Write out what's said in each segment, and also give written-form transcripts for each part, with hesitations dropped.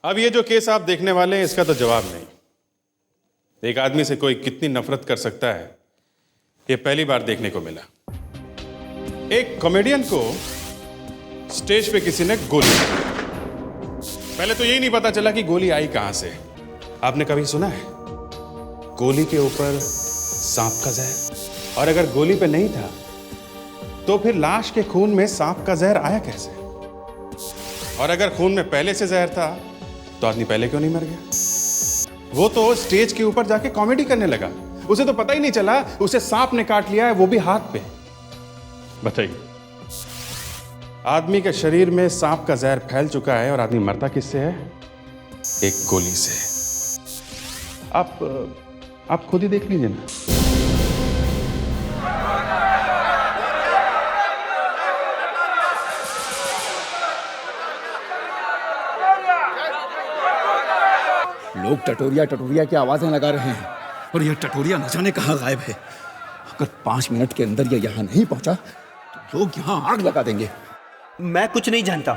अब ये जो केस आप देखने वाले हैं इसका तो जवाब नहीं। एक आदमी से कोई कितनी नफरत कर सकता है ये पहली बार देखने को मिला। एक कॉमेडियन को स्टेज पे किसी ने गोली मारी। पहले तो यही नहीं पता चला कि गोली आई कहां से। आपने कभी सुना है गोली के ऊपर सांप का जहर? और अगर गोली पे नहीं था तो फिर लाश के खून में सांप का जहर आया कैसे? और अगर खून में पहले से जहर था तो आदमी पहले क्यों नहीं मर गया? वो तो स्टेज के ऊपर जाके कॉमेडी करने लगा, उसे तो पता ही नहीं चला उसे सांप ने काट लिया है, वो भी हाथ पे। बताइए, आदमी के शरीर में सांप का जहर फैल चुका है और आदमी मरता किससे है? एक गोली से। आप खुद ही देख लीजिए ना। लोग टटोरिया टटोरिया की आवाजें लगा रहे हैं और यह टटोरिया न जाने कहां गायब है। अगर 5 मिनट के अंदर यह यहां नहीं पहुंचा तो लोग यहां आग लगा देंगे। मैं कुछ नहीं जानता।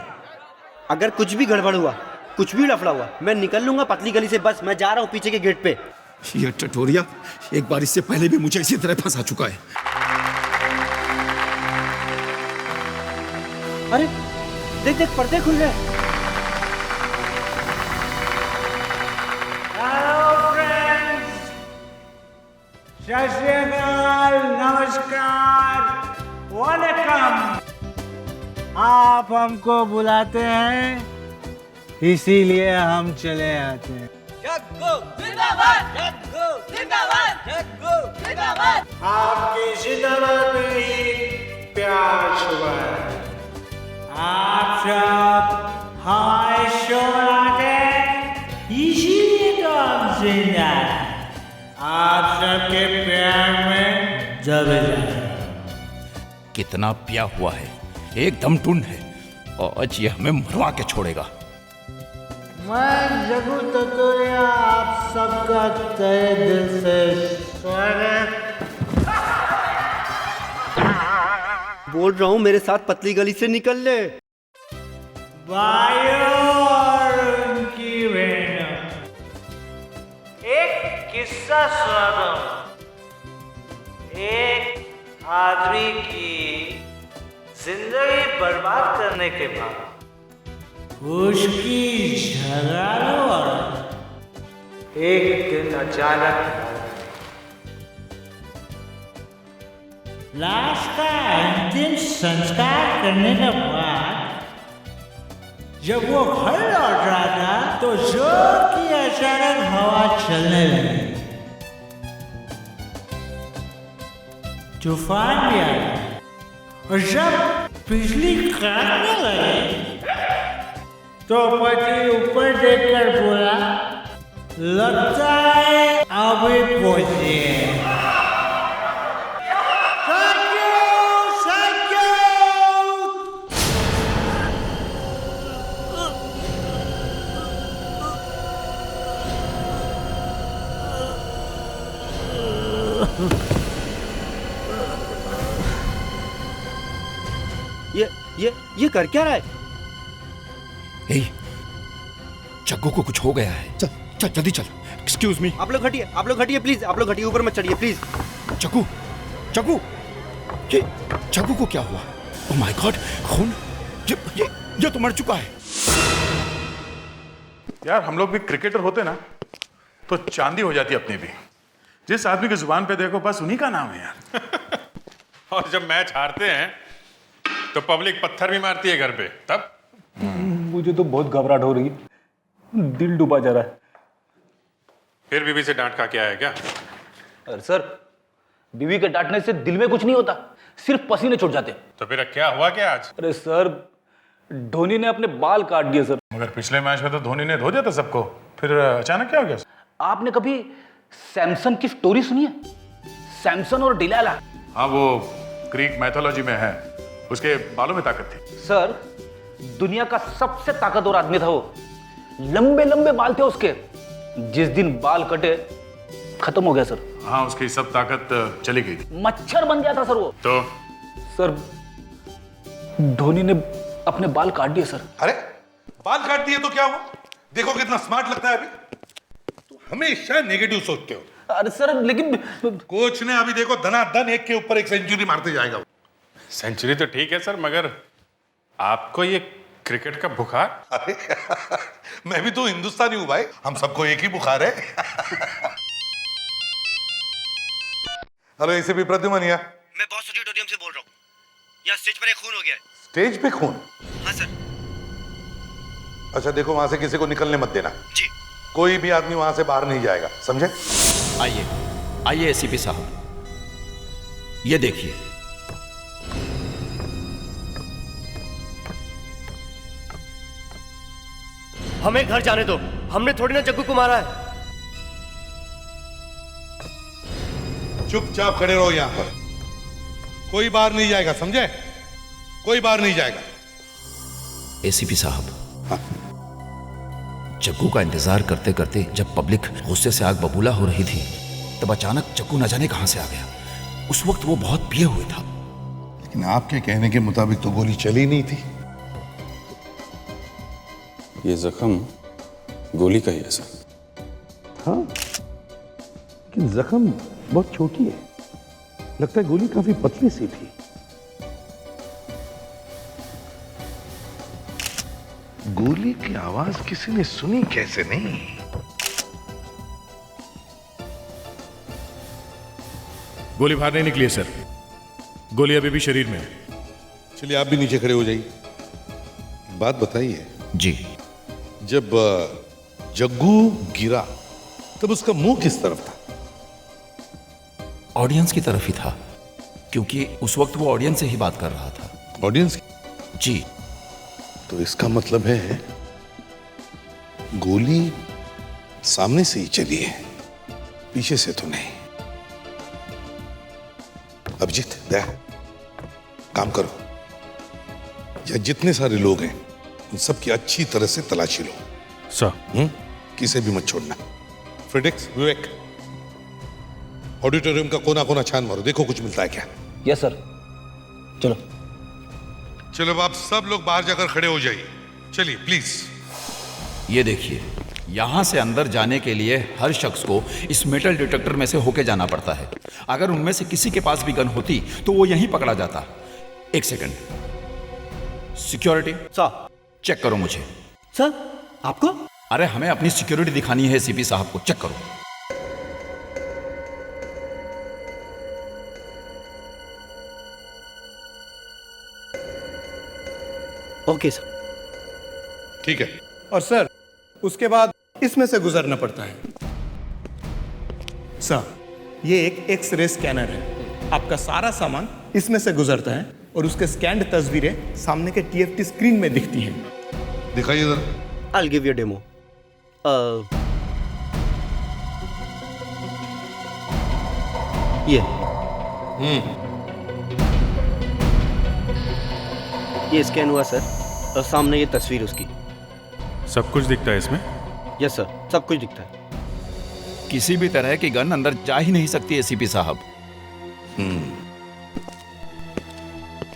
अगर कुछ भी गड़बड़ हुआ, कुछ भी लफड़ा हुआ, मैं निकल लूंगा पतली गली से। बस मैं जा रहा हूं पीछे के गेट पे। यह टटोरिया एक बार इससे पहले भी मुझे इसी तरह फंसा चुका है। अरे देख देख, पर्दे खुल रहे हैं। सत श्री अकाल, नमस्कार, वेलकम। आप हमको बुलाते हैं इसीलिए हम चले आते हैं। जग्गू जिंदाबाद, जग्गू जिंदाबाद, जग्गू जिंदाबाद। आपकी जिंदाबाद में ही प्यार छुपा है। आप सब हमारे शो बनाते हैं इसीलिए तो हम जिंदा हैं। आप सबके प्यार में दबे जाए। कितना पिया हुआ है, एकदम टुन है और आज ये हमें मरवा के छोड़ेगा। मैं जग्गू टटोरिया आप सबका तहे दिल से स्वागत। बोल रहा हूं मेरे साथ पतली गली से निकल ले। भाइयों और उनकी बहनों, एक किस्सा सुनाता हूं। एक आदमी की जिंदगी बर्बाद करने के बाद उसकी झगड़ालू औरत एक दिन अचानक लाश का अंतिम संस्कार करने के बाद जब वो घर लौट रहा था तो जोर की अचानक हवा चलने लगी। तूफान भी आया और जब बिजली कड़कने लगी तो पति ऊपर देखकर बोला, लगता है अभी पहुंचे। ये कर क्या रहा है? ए, जग्गू को कुछ हो गया है। चल चल जल्दी चल। Excuse me. आप लोग हटिए प्लीज। आप लोग हटिए, ऊपर मत चढ़िए प्लीज। जग्गू, जग्गू, ये जग्गू को क्या हुआ? ओह माय गॉड, खून। ये तो मर चुका है। यार हम लोग भी क्रिकेटर होते ना तो चांदी हो जाती अपनी भी। जिस आदमी की जुबान पे देखो बस उन्हीं का नाम है यार। और जब मैच हारते हैं तो पब्लिक पत्थर भी मारती है घर पे, तब मुझे तो बहुत घबराहट हो रही है, दिल डूबा जा रहा है। फिर बीवी से डांट खा के आया क्या? अरे सर, बीवी के डांटने से दिल में कुछ नहीं होता, सिर्फ पसीने छूट जाते। तो फिर क्या हुआ क्या आज? अरे सर, धोनी ने अपने बाल काट दिए सर। मगर पिछले मैच में तो धोनी ने धो दिया था सबको, फिर अचानक क्या हो गया? आपने कभी सैमसन की स्टोरी सुनी है? सैमसन और डिलाला। हाँ, वो ग्रीक मैथोलॉजी में है, उसके बालों में ताकत थी। सर, दुनिया का सबसे ताकतवर आदमी था वो। लंबे लंबे बाल थे उसके। जिस दिन बाल कटे खत्म हो गया सर। हाँ, उसकी सब ताकत चली गई थी। मच्छर बन गया था सर वो। तो सर, धोनी ने अपने बाल काट दिए सर। अरे बाल काट दिए तो क्या हुआ? देखो कितना स्मार्ट लगता है अभी। तो हमेशा नेगेटिव सोचते हो। अरे सर लेकिन कोच ने अभी देखो धनाधन एक के ऊपर एक सेंचुरी मारते जाएगा। सेंचुरी तो ठीक है सर, मगर आपको ये क्रिकेट का बुखार? अरे मैं भी तो हिंदुस्तानी हूं भाई, हम सबको एक ही बुखार है। हेलो इसे भी प्रद्युमन या मैं बॉस ऑडिटोरियम से बोल रहा हूँ। यहाँ स्टेज पर एक खून हो गया है। स्टेज पे खून? हाँ सर। अच्छा देखो वहां से किसी को निकलने मत देना जी। कोई भी आदमी वहां से बाहर नहीं जाएगा, समझे? आइए आइए एसीपी साहब, ये देखिए। हमें घर जाने दो, हमने थोड़ी ना जग्गू को मारा है। चुपचाप खड़े रहो यहां पर, कोई बाहर नहीं जाएगा, समझे? कोई बाहर नहीं जाएगा। एसीपी साहब, जग्गू का इंतजार करते करते जब पब्लिक गुस्से से आग बबूला हो रही थी, तब अचानक जग्गू न जाने कहां से आ गया। उस वक्त वो बहुत पिए हुए था। लेकिन आपके कहने के मुताबिक तो गोली चली नहीं थी। ये जख्म गोली का ही है सर। हाँ, लेकिन जख्म बहुत छोटी है, लगता है गोली काफी पतली सी थी। गोली की आवाज किसी ने सुनी कैसे नहीं? गोली बाहर नहीं निकली है सर, गोली अभी भी शरीर में है। चलिए आप भी नीचे खड़े हो जाइए। बात बताइए जी। जब जग्गू गिरा तब उसका मुंह किस तरफ था? ऑडियंस की तरफ ही था, क्योंकि उस वक्त वो ऑडियंस से ही बात कर रहा था। ऑडियंस? जी। तो इसका मतलब है गोली सामने से ही चली है, पीछे से तो नहीं। अभिजीत, दया, काम करो, या जितने सारे लोग हैं उन सबकी अच्छी तरह से तलाशी लो। सर। किसे भी मत छोड़ना। फ्रेडिक्स, विवेक, ऑडिटोरियम का कोना कोना छान मारो, देखो कुछ मिलता है क्या। Yes sir. चलो चलो अब आप सब लोग बाहर जाकर खड़े हो जाइए। चलिए प्लीज। ये देखिए, यहां से अंदर जाने के लिए हर शख्स को इस मेटल डिटेक्टर में से होके जाना पड़ता है। अगर उनमें से किसी के पास भी गन होती तो वो यहीं पकड़ा जाता। एक सेकंड। Security sir. चेक करो मुझे। सर आपको? अरे हमें अपनी सिक्योरिटी दिखानी है सीपी साहब को, चेक करो। Okay sir. ठीक है। और सर उसके बाद इसमें से गुजरना पड़ता है। सर ये एक एक्सरे स्कैनर है, आपका सारा सामान इसमें से गुजरता है और उसके स्कैन्ड तस्वीरें सामने के टीएफटी स्क्रीन में दिखती हैं। दिखाइए जरा। I'll give you a demo. ये स्कैन हुआ सर, और सामने ये तस्वीर उसकी। सब कुछ दिखता है इसमें? यस सर, सब कुछ दिखता है। किसी भी तरह की गन अंदर जा ही नहीं सकती एसीपी साहब।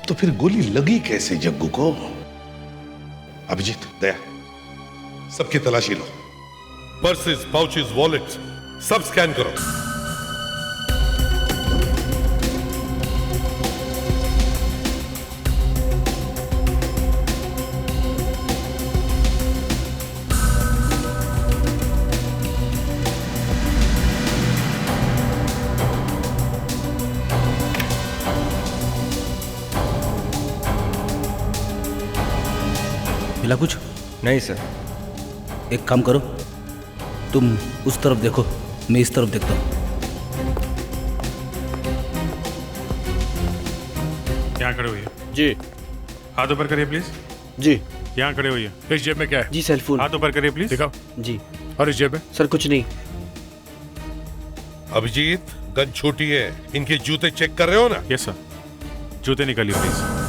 तो फिर गोली लगी कैसे जग्गू को? अभिजीत, दया, सबकी तलाशी लो। पर्सेस, पाउचेस, वॉलेट्स सब स्कैन करो। मिला कुछ? नहीं सर। एक काम करो, तुम उस तरफ देखो, मैं इस तरफ देखता हूँ। यहाँ खड़े हुई है। जी। हाथ ऊपर करिए प्लीज। जी। यहाँ खड़े हुई है। इस जेब में क्या है? जी सेल फोन। हाथ ऊपर करिए प्लीज। दिखाओ। जी। और इस जेब में? सर कुछ नहीं। अभिजीत, गन छोटी है, इनके जूते चेक कर रहे हो ना? Yes sir. जूते निकालिए प्लीज।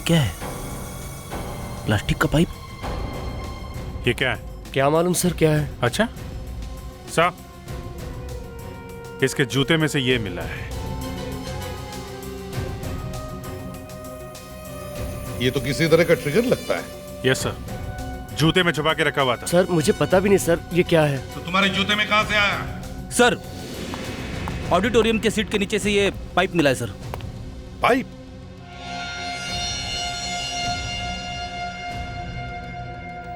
क्या है? प्लास्टिक का पाइप? ये क्या है? क्या मालूम सर क्या है? अच्छा साहब, इसके जूते में से ये मिला है। ये तो किसी तरह का ट्रिगर लगता है। यस सर, जूते में छुपा के रखा हुआ था। सर मुझे पता भी नहीं सर ये क्या है। तो तुम्हारे जूते में कहां से आया? सर, ऑडिटोरियम के सीट के नीचे से ये पाइप मिला है सर। पाइप?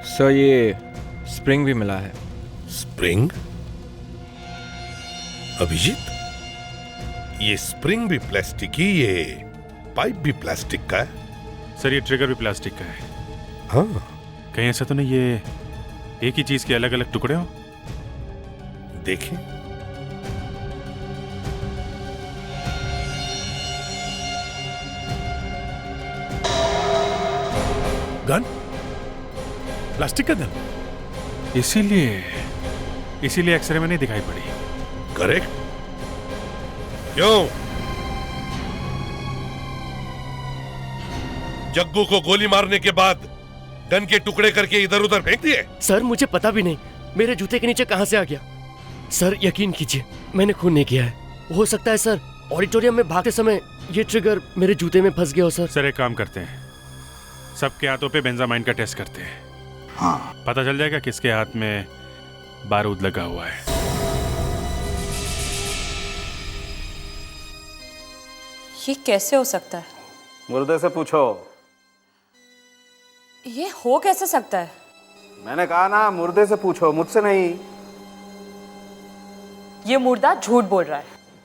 सर ये स्प्रिंग भी मिला है। स्प्रिंग? अभिजीत, ये स्प्रिंग भी प्लास्टिक की, ये पाइप भी प्लास्टिक का है। सर ये ट्रिगर भी प्लास्टिक का है। हाँ, कहीं ऐसा तो नहीं ये एक ही चीज के अलग अलग टुकड़े हो? देखें। गन? प्लास्टिक का गन? इसीलिए एक्सरे में नहीं दिखाई पड़ी। करेक्ट। क्यों? जग्गू को गोली मारने के बाद गन के टुकड़े करके इधर उधर फेंक दिए? सर मुझे पता भी नहीं मेरे जूते के नीचे कहां से आ गया। सर यकीन कीजिए मैंने खून नहीं किया है। हो सकता है सर ऑडिटोरियम में भागते समय ये ट्रिगर मेरे जूते में फंस गया हो। सर एक काम करते हैं, सबके हाथों पे बेंजामाइन का टेस्ट करते हैं। हाँ, पता चल जाएगा किसके हाथ में बारूद लगा हुआ है। ये कैसे हो सकता है? मुर्दे से पूछो। ये हो कैसे सकता है? मैंने कहा ना मुर्दे से पूछो, मुझसे नहीं। ये मुर्दा झूठ बोल रहा है।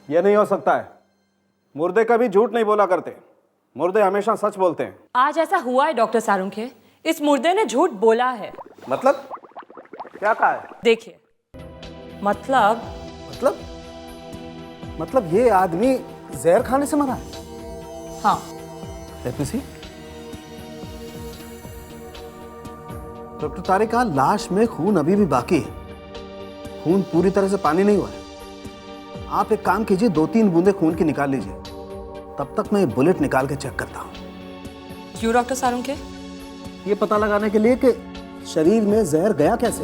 ये नहीं हो सकता है। मुर्दे कभी झूठ नहीं बोला करते, मुर्दे हमेशा सच बोलते हैं। आज ऐसा हुआ है डॉक्टर सारुंखे, इस मुर्दे ने झूठ बोला है। मतलब क्या कहा है? देखिए, मतलब ये आदमी जहर खाने से मरा है? हाँ। Let me see. डॉक्टर तारे कहा लाश में खून अभी भी बाकी है, खून पूरी तरह से पानी नहीं हुआ है। आप एक काम कीजिए, 2-3 बूंदे खून की निकाल लीजिए, तब तक मैं बुलेट निकाल के चेक करता हूँ। क्यों डॉक्टर सारुंखे? ये पता लगाने के लिए कि शरीर में जहर गया कैसे।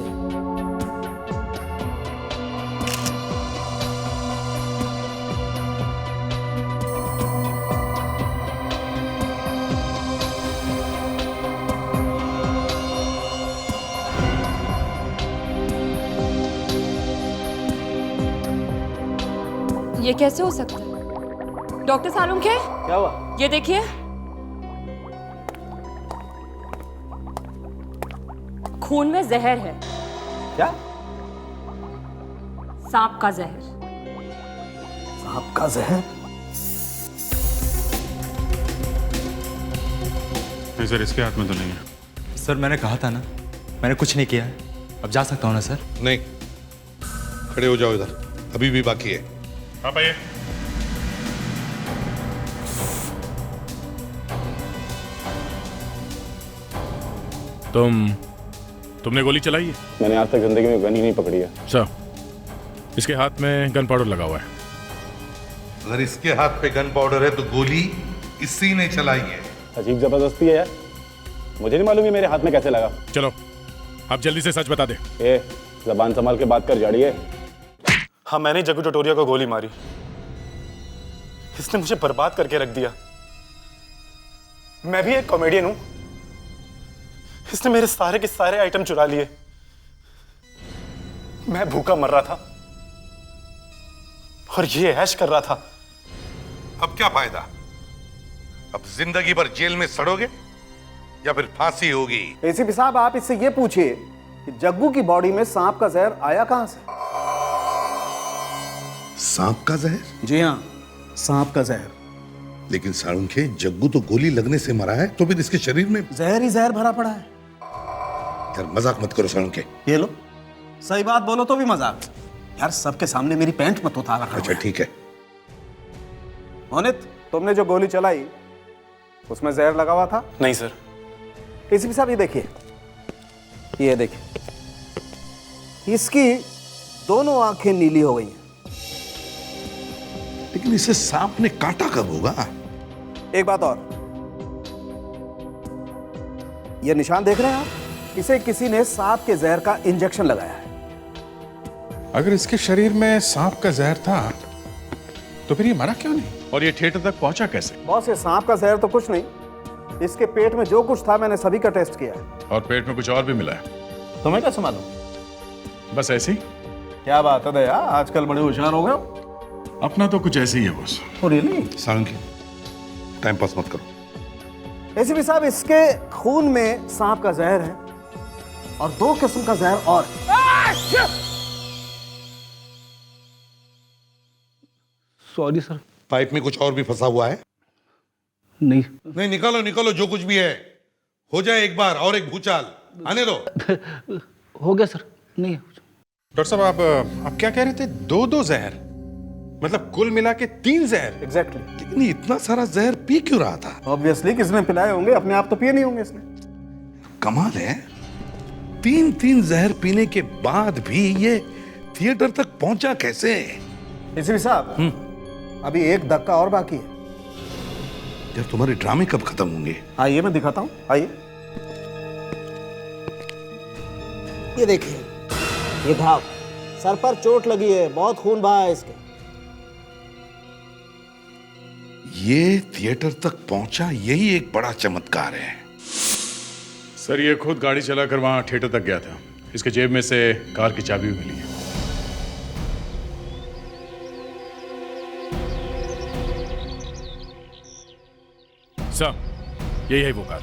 ये कैसे हो सकता है डॉक्टर सारुंखे? क्या हुआ? ये देखिए, खून में जहर है। क्या? सांप का जहर। सांप का जहर? नहीं सर, इसके हाथ में तो नहीं है। सर मैंने कहा था ना, मैंने कुछ नहीं किया है। अब जा सकता हूँ ना सर? नहीं, खड़े हो जाओ, इधर अभी भी बाकी है। आप आइए। तुमने गोली चलाई है? मैंने आज तक जिंदगी में गन ही नहीं पकड़ी है। सर, इसके हाथ में गन पाउडर लगा हुआ है। अगर इसके हाथ पे गन पाउडर है तो गोली इसी ने चलाई है। अजीब जबरदस्ती है यार, मुझे नहीं मालूम ये मेरे हाथ में कैसे लगा। चलो आप जल्दी से सच बता दे। जबान संभाल के बात कर जाड़िए। हाँ, मैंने जग्गू टटोरिया को गोली मारी। इसने मुझे बर्बाद करके रख दिया। मैं भी एक कॉमेडियन हूं। इसने मेरे सारे के सारे आइटम चुरा लिए। मैं भूखा मर रहा था और ये ऐश कर रहा था। अब क्या फायदा? अब जिंदगी भर जेल में सड़ोगे या फिर फांसी होगी? एसीपी साहब, आप इससे ये पूछिए कि जग्गू की बॉडी में सांप का जहर आया कहां से? सांप का जहर? जी हाँ, सांप का जहर। लेकिन सारुंखे, जग्गू तो गोली लगने से मरा है, तो फिर इसके शरीर में जहर ही जहर भरा पड़ा है। यार मजाक मत करो सारुंखे। ये लो, सही बात बोलो तो भी मजाक। यार सबके सामने मेरी पैंट मत उतारा करो। अच्छा ठीक है। मोनित, तुमने जो गोली चलाई उसमें जहर लगा हुआ था? नहीं सर। एसीपी साहब, ये देखिए, ये देखिए, इसकी दोनों आंखें नीली हो गई हैं। लेकिन इसे सांप ने काटा कब होगा? एक बात और, ये निशान देख रहे हैं आप? इसे किसी ने सांप के जहर का इंजेक्शन लगाया है। अगर इसके शरीर में सांप का जहर था तो फिर ये मरा क्यों नहीं? और ये थिएटर तक पहुंचा कैसे? बॉस, ये सांप का जहर तो कुछ नहीं, इसके पेट में जो कुछ था मैंने सभी का टेस्ट किया है। और पेट में कुछ और भी मिला है? तुम्हें कैसे मालूम? बस ऐसे ही? क्या बात है दया, आजकल बड़े होशियार हो गए हो। अपना तो कुछ ऐसे ही है बॉस। रियली? सारंगी, टाइम पास मत करो। एसीपी साहब, इसके खून में सांप का जहर है और 2 किस्म का जहर और। Sorry sir. पाइप में कुछ और भी फंसा हुआ है? नहीं नहीं, निकालो निकालो जो कुछ भी है। हो जाए एक बार और एक भूचाल, आने दो। हो गया सर। नहीं। डॉक्टर साहब, आप क्या कह रहे थे? 2 जहर, मतलब कुल मिला के 3 जहर? एग्जैक्टली। लेकिन इतना सारा जहर पी क्यों रहा था? ऑब्वियसली किसने पिलाए होंगे, अपने आप तो पिए नहीं होंगे इसने। कमाल है, 3 जहर पीने के बाद भी ये थिएटर तक पहुंचा कैसे? एसीपी साहब, अभी एक धक्का और बाकी है। यार, तुम्हारे ड्रामे कब खत्म होंगे? आइए मैं दिखाता हूं, आइए। ये देखिए, ये घाव, सर पर चोट लगी है, बहुत खून बहा है इसके। ये थिएटर तक पहुंचा, यही एक बड़ा चमत्कार है। सर, ये खुद गाड़ी चलाकर वहां थिएटर तक गया था। इसके जेब में से कार की चाबी भी मिली है। सर, यही है वो कार।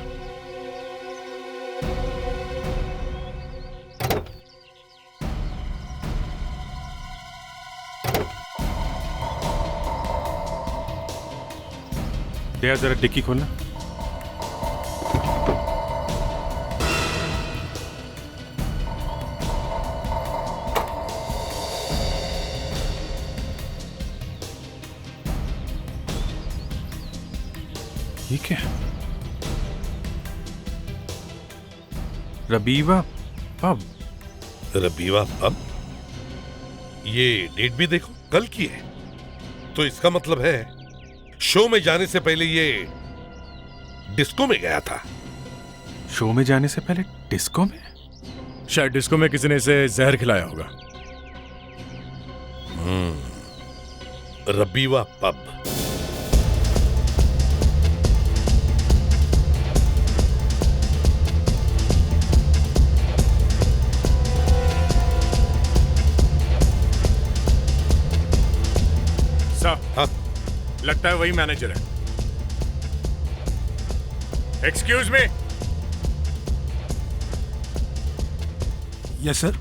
दया, जरा डिक्की खोलना। ये क्या? रबीवा पब। रबीवा पब? ये डेट भी देखो, कल की है। तो इसका मतलब है शो में जाने से पहले ये डिस्को में गया था। शो में जाने से पहले डिस्को में? शायद डिस्को में किसी ने इसे जहर खिलाया होगा। रबीवा पब। हाँ? लगता है वही मैनेजर है। Excuse me. Yes sir.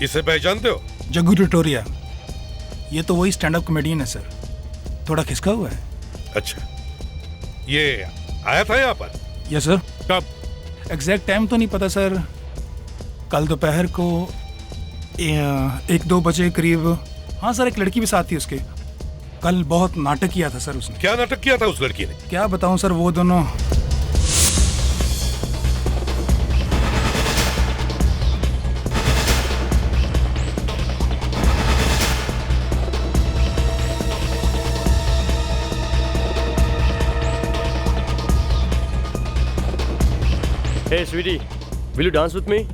इसे पहचानते हो? जग्गू टटोरिया। ये तो वही स्टैंड अप कॉमेडियन है सर, थोड़ा खिसका हुआ है। अच्छा, ये आया था यहाँ पर? Yes sir. कब? एग्जैक्ट टाइम तो नहीं पता सर, कल दोपहर को 1-2 बजे करीब। हाँ सर, एक लड़की भी साथ थी उसके। कल बहुत नाटक किया था सर उसने। क्या नाटक किया था उस लड़की ने? क्या बताऊं सर, वो दोनों। Hey sweetie, will you dance with me?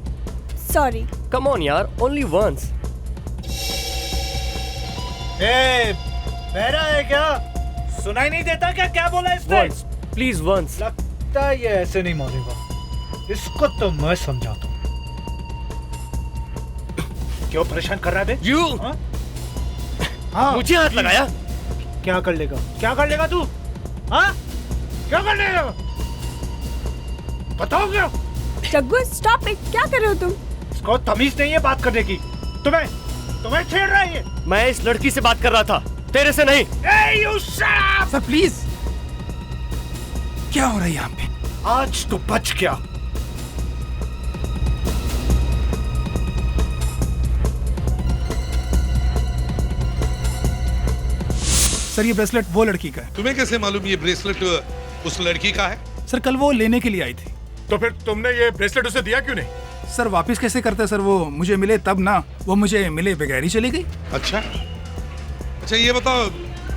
Sorry. Come on यार, only once. बहरा है क्या? सुनाई नहीं देता क्या? क्या बोला इसने? Once, please once. लगता है ये ऐसे नहीं मानेगा। इसको तो मैं समझाता हूँ। क्यों परेशान कर रहा है बे? You? हाँ? मुझे हाथ लगाया? क्या कर लेगा? क्या कर लेगा तू? हाँ? क्या कर लेगा? बताओ क्या? Jaggu, stop it! क्या कर रहे हो तुम? इसको तमीज नहीं है बात करने की। तुम्हें छेड़ रहा है ये। मैं इस लड़की से बात कर रहा था, तेरे से नहीं। Hey, you shut up! Sir please, क्या हो रहा है यहाँ पे? आज तो बच गया। सर ये ब्रेसलेट वो लड़की का है। तुम्हें कैसे मालूम ये ब्रेसलेट उस लड़की का है? सर कल वो लेने के लिए आई थी। तो फिर तुमने ये ब्रेसलेट उसे दिया क्यों नहीं? सर वापस कैसे करते सर, वो मुझे मिले तब ना, वो मुझे मिले बगैर ही चली गई। अच्छा, ये बताओ,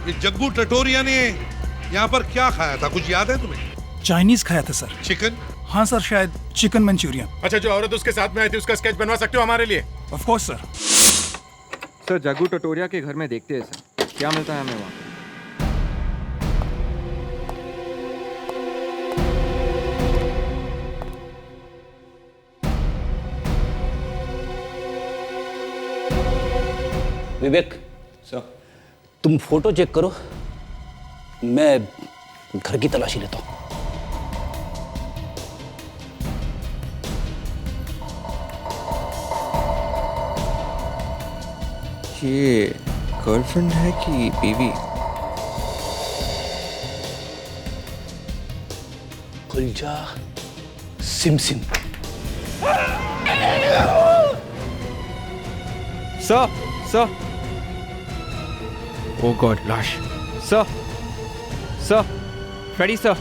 ये जग्गू टटोरिया ने यहाँ पर क्या खाया था, कुछ याद है तुम्हें? चाइनीज खाया था सर। चिकन? हाँ सर, शायद चिकन मंचूरियन। अच्छा, जो औरत उसके साथ में आई थी उसका स्केच बनवा सकते हो हमारे लिए? Of course sir. Sir Jaggu Tatoria के घर में देखते हैं सर, क्या मिलता है हमें वहाँ। विवेक सर, तुम फोटो चेक करो, मैं घर की तलाशी लेता हूँ। ये गर्लफ्रेंड है कि बीवी? खुलजा सिम सिम। सर ओ गॉड, लाश। Sir Freddie sir.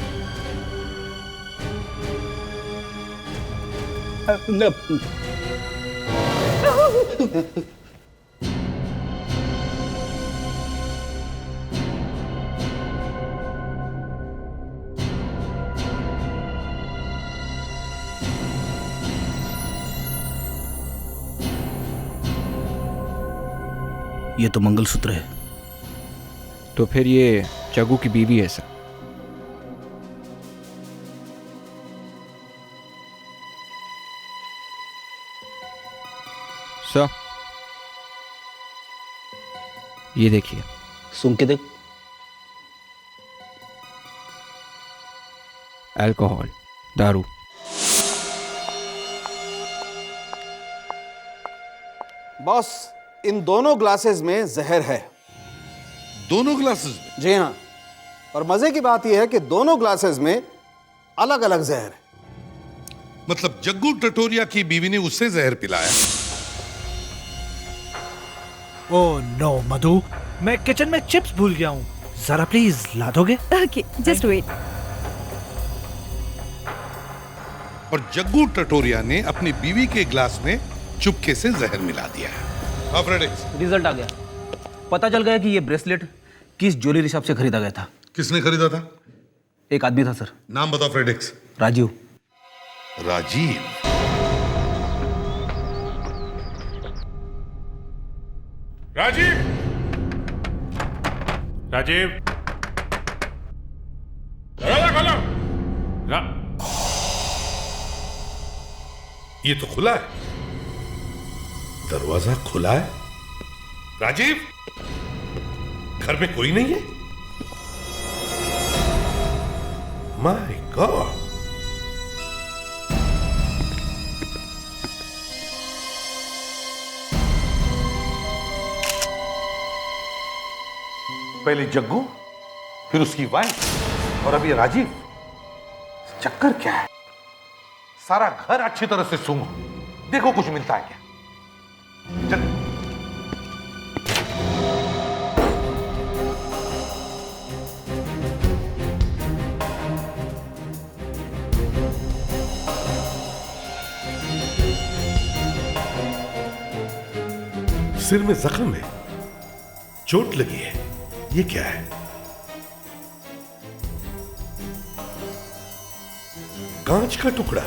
ये तो मंगलसूत्र है। तो फिर ये जग्गू की बीवी है सर। सर ये देखिए। सुन के देख। अल्कोहल, दारू। बॉस, इन दोनों ग्लासेस में जहर है। दोनों ग्लासेस में? जी हाँ, और मजे की बात यह है कि दोनों ग्लासेस में अलग अलग जहर है। मतलब जग्गू टटोरिया की बीवी ने उससे जहर पिलाया? ओह नो मधु, मैं किचन में चिप्स भूल गया हूँ, जरा प्लीज ला दोगे? Okay, just wait. और जग्गू टटोरिया ने अपनी बीवी के ग्लास में चुपके से जहर मिला दिया। रिजल्ट आ गया। पता चल गया कि ये ब्रेसलेट किस ज्वेलरी शॉप से खरीदा गया था। किसने खरीदा था? एक आदमी था सर। नाम बताओ फ्रेडिक्स। राजीव। राजीव? राजीव, राजीव, दरवाजा खोलो। ये तो खुला है। दरवाजा खुला है। राजीव, घर में कोई नहीं है? My God. पहले जग्गू, फिर उसकी वाइफ, और अभी राजीव। चक्कर क्या है? सारा घर अच्छी तरह से सूंघो, देखो कुछ मिलता है क्या। चल। सिर में जख्म है, चोट लगी है। ये क्या है? कांच का टुकड़ा।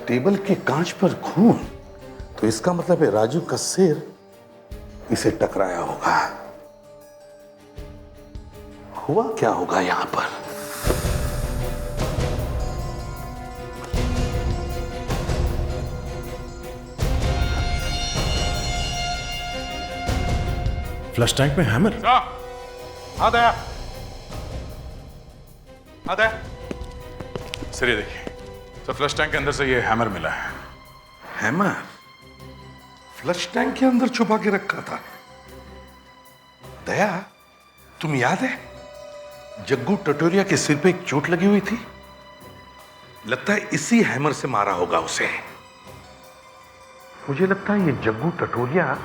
टेबल के कांच पर खून, तो इसका मतलब है राजू का सिर इसे टकराया होगा। हुआ क्या होगा यहां पर? फ्लश टैंक में हैमर। हाँ दया, हाँ दया। सर ये देखिए, तो फ्लश टैंक के अंदर से ये हैमर मिला है। हैमर फ्लश टैंक के अंदर छुपा के रखा था। दया, तुम याद है जग्गू टटोरिया के सिर पे एक चोट लगी हुई थी? लगता है इसी हैमर से मारा होगा उसे। मुझे लगता है ये जग्गू टटोरिया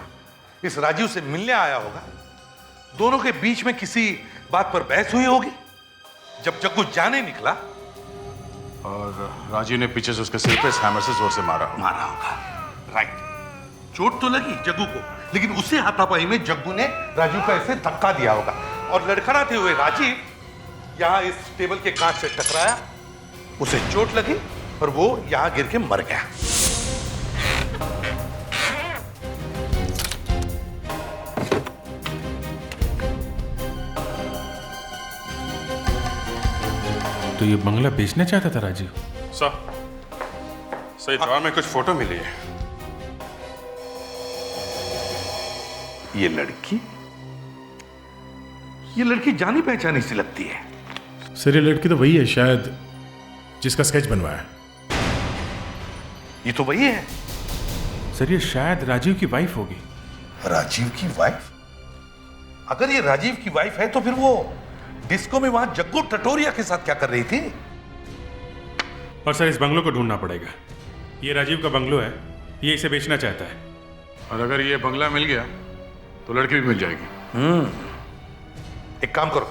इस राजीव से मिलने आया होगा। दोनों के बीच में किसी बात पर बहस हुई होगी। जब जग्गू जाने निकला और राजीव ने पीछे से उसके सिर पे इस हैमर से जोर से मारा होगा। राइट। चोट तो लगी जग्गू को, लेकिन उसे हाथापाई में जग्गू ने राजीव का ऐसे धक्का दिया होगा और लड़खड़ाते हुए राजीव यहां इस टेबल के कांच से टकराया, उसे चोट लगी और वो यहां गिर के मर गया। तो ये बंगला बेचना चाहता था राजीव? सही ड्रॉर में कुछ फोटो मिली है। ये लड़की जानी पहचानी सी लगती है। सर ये लड़की तो वही है शायद जिसका स्केच बनवाया। ये तो वही है। सर ये शायद राजीव की वाइफ होगी। राजीव की वाइफ? अगर ये राजीव की वाइफ है तो फिर वो डिस्को में वहां जग्गू टटोरिया के साथ क्या कर रही थी? और सर इस बंगलों को ढूंढना पड़ेगा। ये राजीव का बंगलो है, ये इसे बेचना चाहता है। और अगर ये बंगला मिल गया तो लड़की भी मिल जाएगी। एक काम करो,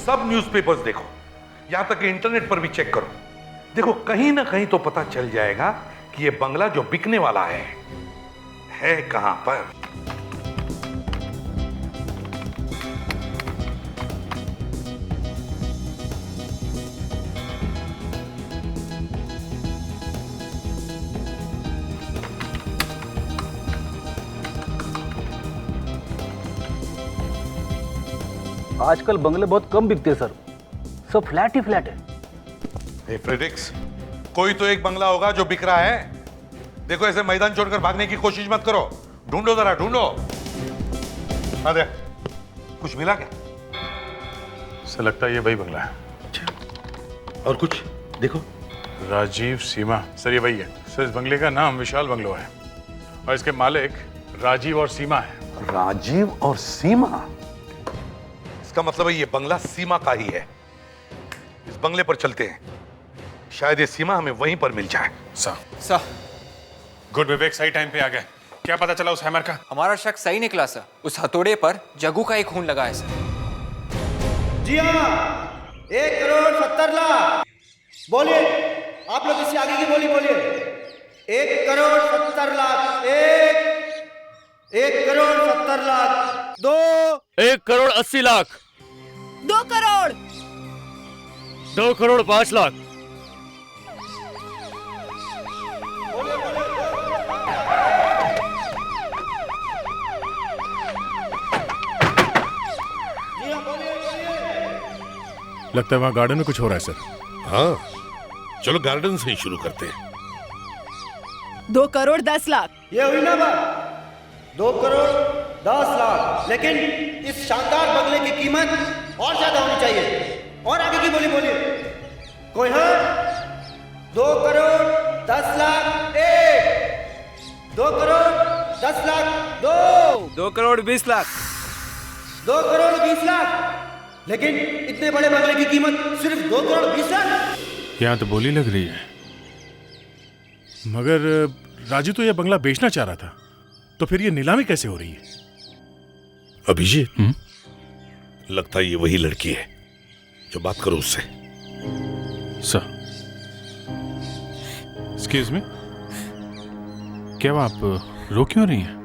सब न्यूज़पेपर्स देखो, यहां तक कि इंटरनेट पर भी चेक करो। देखो कहीं ना कहीं तो पता चल जाएगा कि ये बंगला जो बिकने वाला है कहां पर। आजकल बंगले बहुत कम बिकते हैं सर, सब फ्लैट ही फ्लैट है। हे फ्रेडिक्स, कोई तो एक बंगला होगा जो बिक रहा है। देखो ऐसे मैदान छोड़कर भागने की कोशिश मत करो, ढूंढो जरा ढूंढो। हाँ दे, कुछ मिला क्या? से लगता है ये वही बंगला है। और कुछ देखो। राजीव सीमा, सर ये वही है। सर इस बंगले का नाम विशाल बंगलो है और इसके मालिक राजीव और सीमा है। राजीव और सीमा? इसका मतलब है ये बंगला सीमा का ही है। इस बंगले पर चलते हैं, शायद ये सीमा हमें वहीं पर मिल जाए। सर गुड विवेक, सही टाइम पे आ गए। क्या पता चला उस हैमर का? हमारा शक सही निकला सर, उस हथौड़े पर जग्गू का ही खून लगा है सर। जी हाँ, 1,70,00,000। बोलिए, आप लोग इससे आगे की बोली बोलिए। 1,70,00,000। 1,70,00,000। 2 1,80,00,000। 2 करोड़। 2,05,00,000। लगता है वहां गार्डन में कुछ हो रहा है सर। हाँ, चलो गार्डन से ही शुरू करते हैं। 2,10,00,000। ये हुई ना बात, 2,10,00,000। लेकिन इस शानदार बंगले की कीमत और ज्यादा होनी चाहिए। और आगे की बोली बोलिए, कोई है? 2,10,00,000। 1, 2,10,00,000। 2, 2,20,00,000। 2,20,00,000। लेकिन इतने बड़े बंगले की कीमत सिर्फ 2,20,00,000। यहाँ तो बोली लग रही है। मगर राजू तो यह बंगला बेचना चाह रहा था, तो फिर ये नीलामी कैसे हो रही है? अभिजीत, लगता है ये वही लड़की है। जो बात करो उससे। सर एक्सक्यूज मी, क्या आप रो क्यों रही हैं?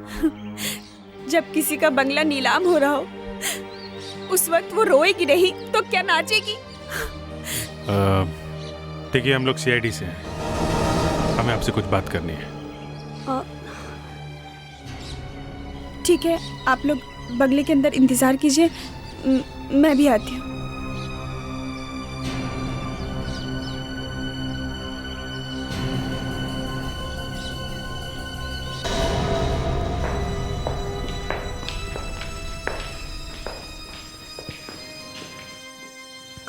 जब किसी का बंगला नीलाम हो रहा हो उस वक्त वो रोएगी नहीं तो क्या नाचेगी? देखिए हम लोग CID से हैं, हमें आपसे कुछ बात करनी है। ठीक है, आप लोग बंगले के अंदर इंतजार कीजिए, मैं भी आती हूँ।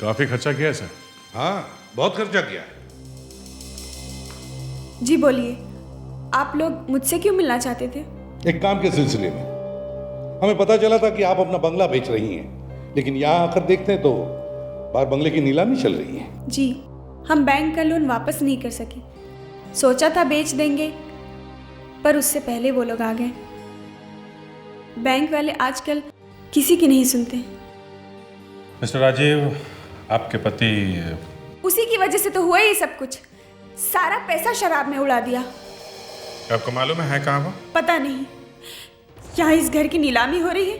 काफी खर्चा किया है सर। हाँ, बहुत खर्चा किया है। जी बोलिए, आप लोग मुझसे क्यों मिलना चाहते थे? एक काम के सिलसिले में हमें पता चला था कि आप अपना बंगला बेच रही हैं, लेकिन यहाँ आकर देखते हैं तो बाहर बंगले की नीलामी चल रही है। जी, हम बैंक का लोन वापस नहीं कर सके। सोचा था बेच देंगे, पर उससे पहले वो लोग आ गए। बैंक वाले आजकल किसी की नहीं सुनते। मिस्टर राजीव, आपके पति उसी की वजह से तो हुआ ही सब कुछ। सारा पैसा शराब में उड़ा दिया। आपको मालूम है कहाँ वो? पता नहीं, यहाँ इस घर की नीलामी हो रही है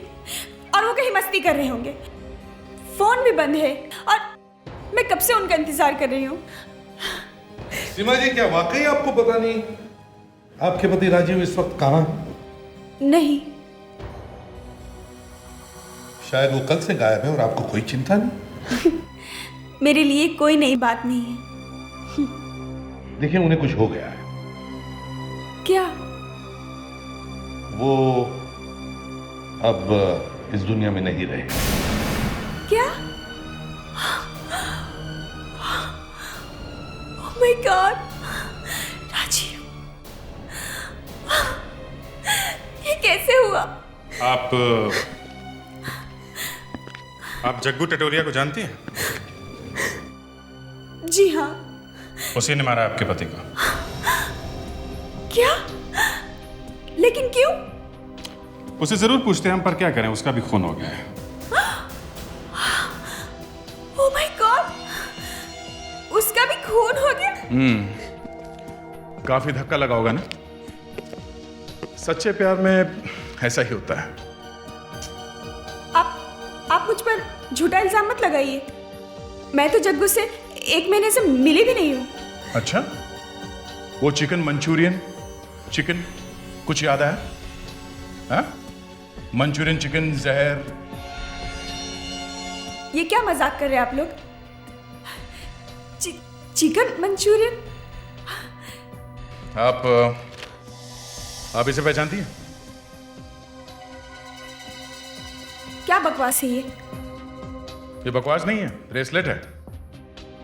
और वो कहीं मस्ती कर रहे होंगे। फोन भी बंद है और मैं कब से उनका इंतजार कर रही हूँ। सीमा जी, क्या वाकई आपको पता नहीं आपके पति राजीव इस वक्त कहाँ है? नहीं, शायद वो कल से गायब है और आपको कोई चिंता नहीं। मेरे लिए कोई नई बात नहीं है। देखिए, उन्हें कुछ हो गया है। क्या? वो अब इस दुनिया में नहीं रहे। क्या? ओह माय गॉड, राजीव, ये कैसे हुआ? आप जग्गू टटोरिया को जानती हैं? जी हाँ। उसी ने मारा आपके पति को। क्या? लेकिन क्यों? उसे जरूर पूछते हैं हम, पर क्या करें, उसका भी खून हो गया है। ओह माय गॉड, उसका भी खून हो गया? काफी धक्का लगा होगा ना? सच्चे प्यार में ऐसा ही होता है। आप मुझ पर झूठा इल्जाम मत लगाइए। मैं तो जग्गू से 1 महीने से मिली भी नहीं हूँ। अच्छा, वो चिकन मंचूरियन चिकन कुछ याद आया? हाँ? मंचूरियन चिकन जहर। ये क्या मजाक कर रहे हैं आप लोग? Chicken Manchurian? आप इसे पहचानती हैं? क्या बकवास है ये? ये बकवास नहीं है, ब्रेसलेट है।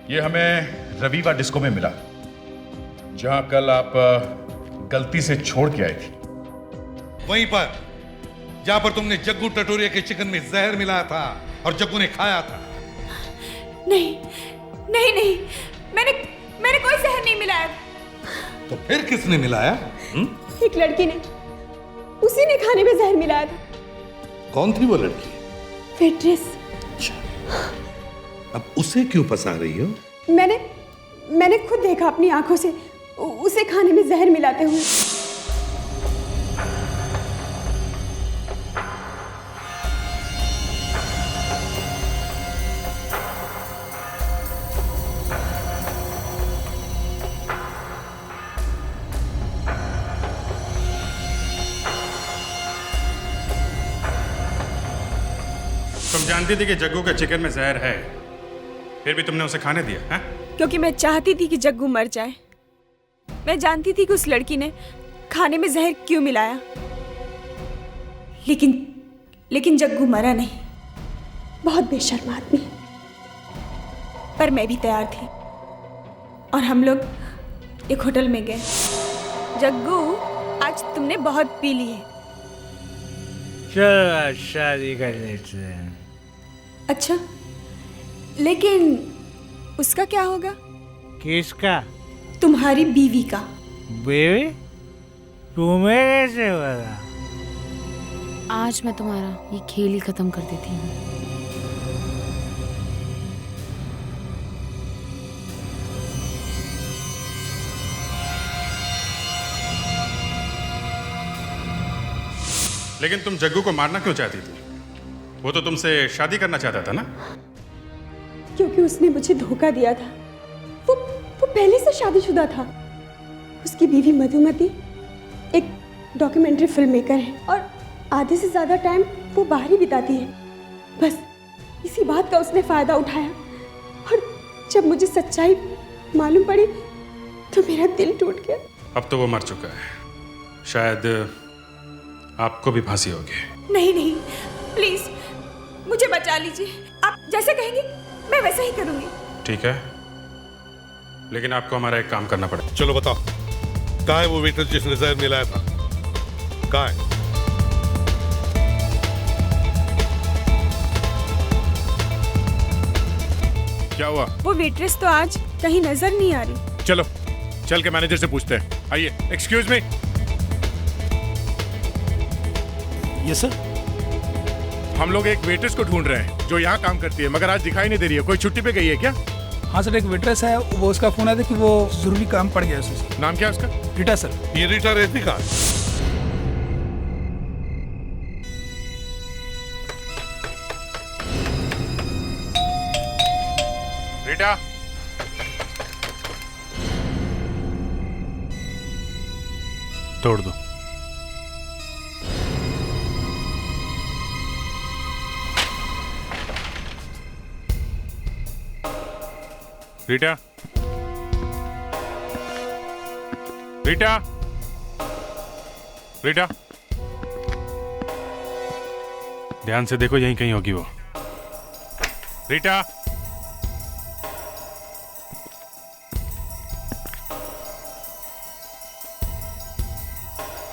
ये हमें रविवा डिस्को में मिला, जहां कल आप गलती से छोड़ के आई थी। वहीं पर जहां पर तुमने जग्गू टटोरिया के चिकन में जहर मिलाया था और जग्गू ने खाया था। नहीं नहीं नहीं, मैंने कोई जहर नहीं मिलाया। तो फिर किसने मिलाया? एक लड़की ने, उसी ने खाने में जहर मिलाया था। कौन थी वो लड़की? वेट्रेस। अब उसे क्यों फंसा रही हो? मैंने खुद देखा अपनी आंखों से उसे खाने में जहर मिलाते हुए। तुम जानती थी कि जग्गू के चिकन में जहर है, फिर भी तुमने उसे खाने दिया है? क्योंकि मैं चाहती थी कि जग्गू मर जाए। मैं जानती थी कि उस लड़की ने खाने में जहर क्यों मिलाया, लेकिन जग्गू मरा नहीं। बहुत बेशर्म आदमी, पर मैं भी तैयार थी और हम लोग एक होटल में गए। जग्गू, आज तुमने बहुत पी ली है, चलो शादी कर लेते हैं। अच्छा, लेकिन उसका क्या होगा? किसका? तुम्हारी बीवी का। बीवी? तुम्हें कैसे पता? आज मैं तुम्हारा ये खेल ही खत्म कर देती हूँ। लेकिन तुम जग्गू को मारना क्यों चाहती थी? वो तो तुमसे शादी करना चाहता था ना? क्योंकि उसने मुझे धोखा दिया था। वो पहले से शादीशुदा था। उसकी बीवी मधुमती एक डॉक्यूमेंट्री फिल्म मेकर है और आधे से ज्यादा टाइम वो बाहर ही बिताती है। बस इसी बात का उसने फायदा उठाया और जब मुझे सच्चाई मालूम पड़ी तो मेरा दिल टूट गया। अब तो वो मर चुका है, शायद आपको भी फांसी होगी। नहीं नहीं, प्लीज मुझे बचा लीजिए। आप जैसे कहेंगे मैं वैसा ही करूंगी। ठीक है, लेकिन आपको हमारा एक काम करना पड़ेगा। चलो बताओ, कहाँ है वो वेटर जिसने जहर मिलाया था? कहाँ है? क्या हुआ? वो वेट्रेस तो आज कहीं नजर नहीं आ रही। चलो चल के मैनेजर से पूछते हैं। आइए। Excuse me. Yes sir. हम लोग एक वेट्रेस को ढूंढ रहे हैं जो यहाँ काम करती है, मगर आज दिखाई नहीं दे रही है। कोई छुट्टी पे गई है क्या? हाँ सर, एक वेट्रेस है, वो उसका फोन आया था कि वो जरूरी काम पड़ गया उसे। नाम क्या है उसका? रीटा सर। ये रीटा रहती कहाँ? रीटा, तोड़ दो। रीटा, रीटा, रीटा, ध्यान से देखो, यहीं कहीं होगी वो। रीटा,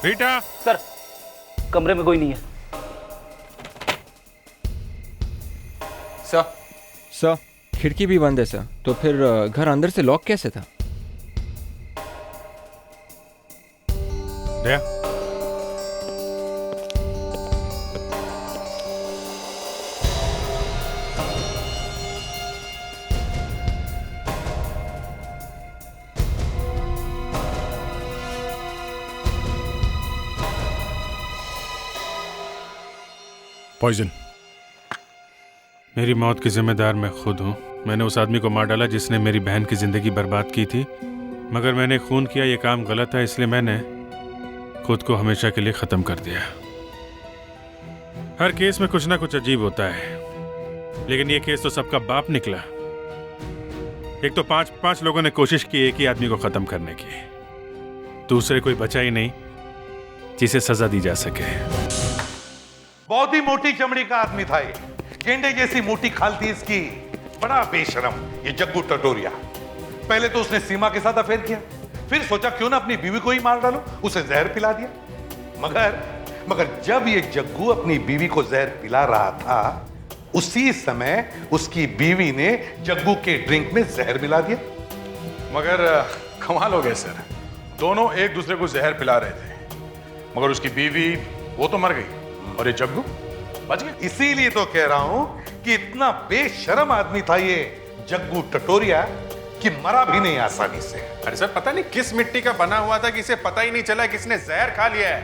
रीटा। सर, कमरे में कोई नहीं है। सर, खिड़की भी बंद है सर, तो फिर घर अंदर से लॉक कैसे था? दया, पॉइजन। मेरी मौत की जिम्मेदार मैं खुद हूं। मैंने उस आदमी को मार डाला जिसने मेरी बहन की जिंदगी बर्बाद की थी, मगर मैंने खून किया, ये काम गलत है, इसलिए मैंने खुद को हमेशा के लिए खत्म कर दिया। हर केस में कुछ ना कुछ अजीब होता है, लेकिन ये केस तो सबका बाप निकला। एक तो पांच लोगों ने कोशिश की एक ही आदमी को खत्म करने की, दूसरे कोई बचा ही नहीं जिसे सजा दी जा सके। बहुत ही मोटी चमड़ी का आदमी था ये, गेंडे जैसी मोटी खाल थी इसकी। बड़ा बेशरम ये जग्गू टटोरिया। पहले तो उसने सीमा के साथ अफेयर किया, फिर सोचा क्यों ना अपनी बीवी को ही मार डालो, उसे जहर पिला दिया। मगर जब ये जग्गू अपनी बीवी को जहर पिला रहा था, उसी समय उसकी बीवी ने जग्गू के ड्रिंक में जहर मिला दिया। मगर कमाल हो गया सर, दोनों एक दूसरे को जहर पिला रहे थे, मगर उसकी बीवी वो तो मर गई और ये जग्गू बच गया। इसीलिए तो कह रहा हूं कि इतना बेशरम आदमी था ये जग्गू टटोरिया कि मरा भी नहीं आसानी से। अरे सर, पता नहीं किस मिट्टी का बना हुआ था कि इसे पता ही नहीं चला किसने जहर खा लिया है,